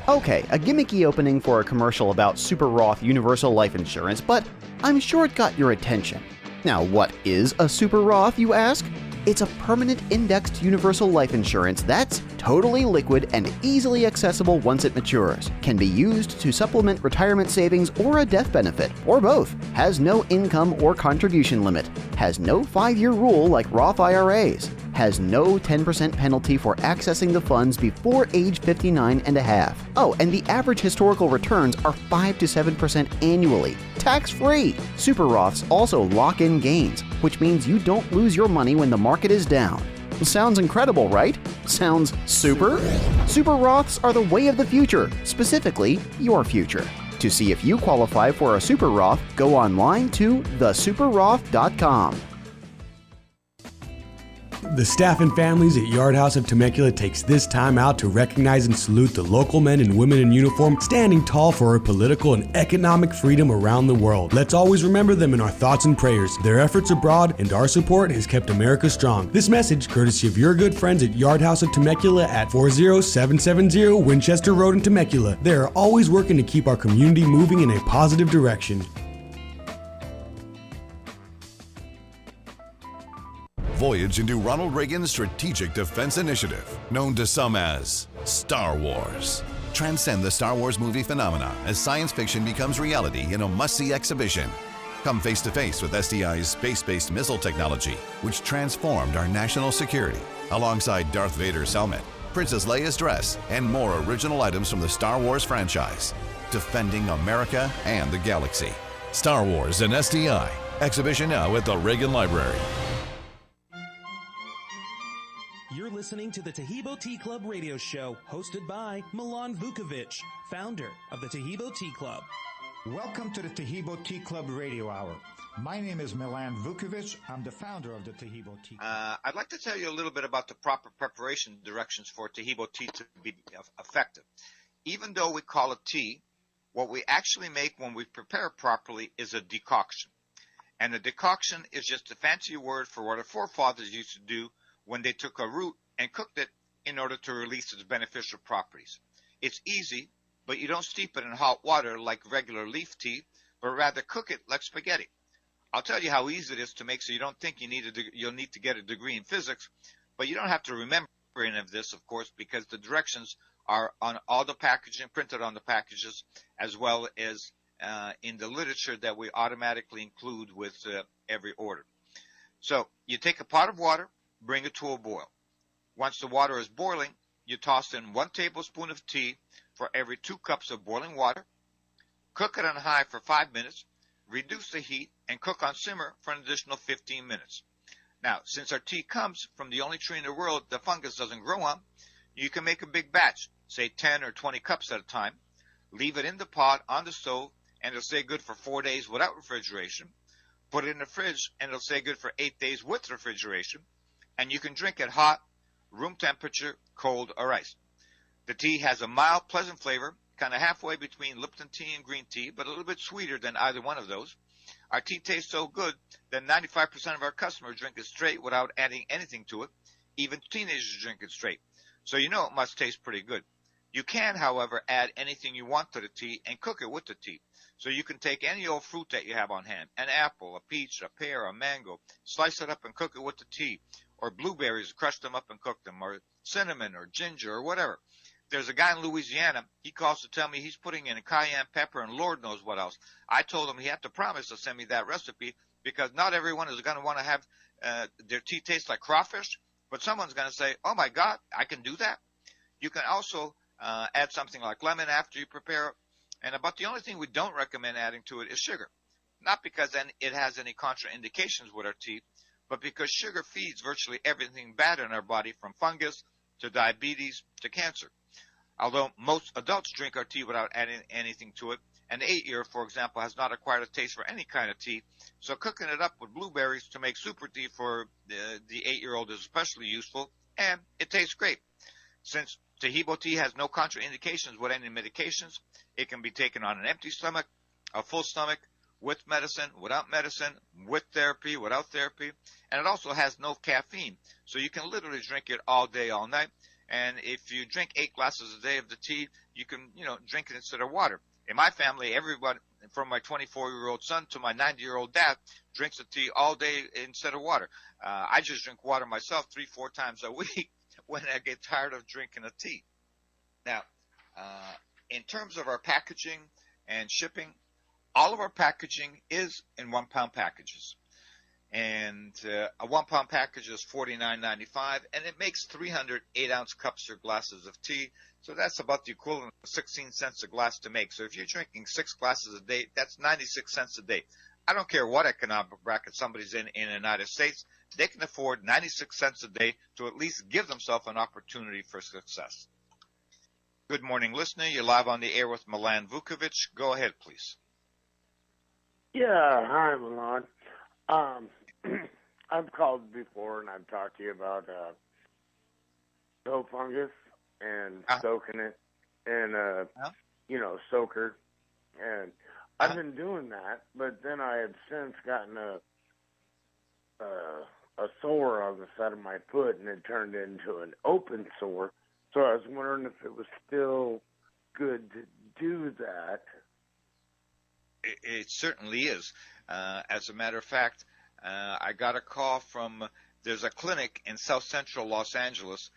Okay, a gimmicky opening for a commercial about Super Roth Universal Life Insurance, but I'm sure it got your attention. Now, what is a Super Roth, you ask? It's a permanent indexed universal life insurance that's totally liquid and easily accessible once it matures. Can be used to supplement retirement savings or a death benefit, or both. Has no income or contribution limit. Has no 5-year rule like Roth IRAs. Has no 10% penalty for accessing the funds before age 59 and a half. Oh, and the average historical returns are 5 to 7% annually. Tax-free. Super Roths also lock in gains, which means you don't lose your money when the market is down. Sounds incredible, right? Sounds super? Super Roths are the way of the future, specifically your future. To see if you qualify for a Super Roth, go online to thesuperroth.com. The staff and families at Yard House of Temecula takes this time out to recognize and salute the local men and women in uniform standing tall for our political and economic freedom around the world. Let's always remember them in our thoughts and prayers. Their efforts abroad and our support has kept America strong. This message, courtesy of your good friends at Yard House of Temecula at 40770 Winchester Road in Temecula. They are always working to keep our community moving in a positive direction. Voyage into Ronald Reagan's Strategic Defense Initiative, known to some as Star Wars. Transcend the Star Wars movie phenomena as science fiction becomes reality in a must-see exhibition. Come face-to-face with SDI's space-based missile technology, which transformed our national security, alongside Darth Vader's helmet, Princess Leia's dress, and more original items from the Star Wars franchise. Defending America and the galaxy. Star Wars and SDI. Exhibition now at the Reagan Library. You're listening to the Tahibo Tea Club radio show, hosted by Milan Vukovic, founder of the Tahibo Tea Club. Welcome to the Tahibo Tea Club radio hour. My name is Milan Vukovic. I'm the founder of the Tahibo Tea Club. I'd like to tell you a little bit about the proper preparation directions for Tahibo tea to be effective. Even though we call it tea, what we actually make when we prepare it properly is a decoction. And a decoction is just a fancy word for what our forefathers used to do when they took a root and cooked it in order to release its beneficial properties. It's easy, but you don't steep it in hot water like regular leaf tea, but rather cook it like spaghetti. I'll tell you how easy it is to make so you don't think you'll need to get a degree in physics, but you don't have to remember any of this, of course, because the directions are on all the packaging, printed on the packages, as well as in the literature that we automatically include with every order. So you take a pot of water, bring it to a boil. Once the water is boiling, you toss in 1 tablespoon of tea for every 2 cups of boiling water. Cook it on high for 5 minutes. Reduce the heat and cook on simmer for an additional 15 minutes. Now, since our tea comes from the only tree in the world the fungus doesn't grow on, you can make a big batch, say 10 or 20 cups at a time. Leave it in the pot on the stove, and it'll stay good for 4 days without refrigeration. Put it in the fridge, and it'll stay good for 8 days with refrigeration. And you can drink it hot, room temperature, cold, or ice. The tea has a mild, pleasant flavor, kind of halfway between Lipton tea and green tea, but a little bit sweeter than either one of those. Our tea tastes so good that 95% of our customers drink it straight without adding anything to it. Even teenagers drink it straight. So you know it must taste pretty good. You can, however, add anything you want to the tea and cook it with the tea. So you can take any old fruit that you have on hand, an apple, a peach, a pear, a mango, slice it up and cook it with the tea, or blueberries, crush them up and cook them, or cinnamon or ginger or whatever. There's a guy in Louisiana, he calls to tell me he's putting in a cayenne pepper and Lord knows what else. I told him he had to promise to send me that recipe because not everyone is going to want to have their tea tastes like crawfish, but someone's going to say, oh my God, I can do that. You can also add something like lemon after you prepare it. And about the only thing we don't recommend adding to it is sugar. Not because then it has any contraindications with our tea, but because sugar feeds virtually everything bad in our body, from fungus to diabetes to cancer. Although most adults drink our tea without adding anything to it, an 8-year, for example, has not acquired a taste for any kind of tea, so cooking it up with blueberries to make super tea for the 8-year-old is especially useful, and it tastes great. Since Tahibo tea has no contraindications with any medications, it can be taken on an empty stomach, a full stomach, with medicine, without medicine, with therapy, without therapy, and it also has no caffeine, so you can literally drink it all day, all night. And if you drink 8 glasses a day of the tea, you can, drink it instead of water. In my family, everybody, from my 24-year-old son to my 90-year-old dad, drinks the tea all day instead of water. I just drink water myself 3-4 times a week when I get tired of drinking the tea. Now, in terms of our packaging and shipping, all of our packaging is in 1-pound packages. And a 1-pound package is $49.95, and it makes 300 8-ounce cups or glasses of tea. So that's about the equivalent of 16 cents a glass to make. So if you're drinking 6 glasses a day, that's 96 cents a day. I don't care what economic bracket somebody's in the United States, they can afford 96 cents a day to at least give themselves an opportunity for success. Good morning, listener. You're live on the air with Milan Vukovic. Go ahead, please. Yeah, hi, Milan. I've called before and I've talked to you about toe fungus and soaking it in soaker. And I've been doing that, but then I have since gotten a sore on the side of my foot, and it turned into an open sore. So I was wondering if it was still good to do that. It certainly is. As a matter of fact, I got a call from, there's a clinic in South Central Los Angeles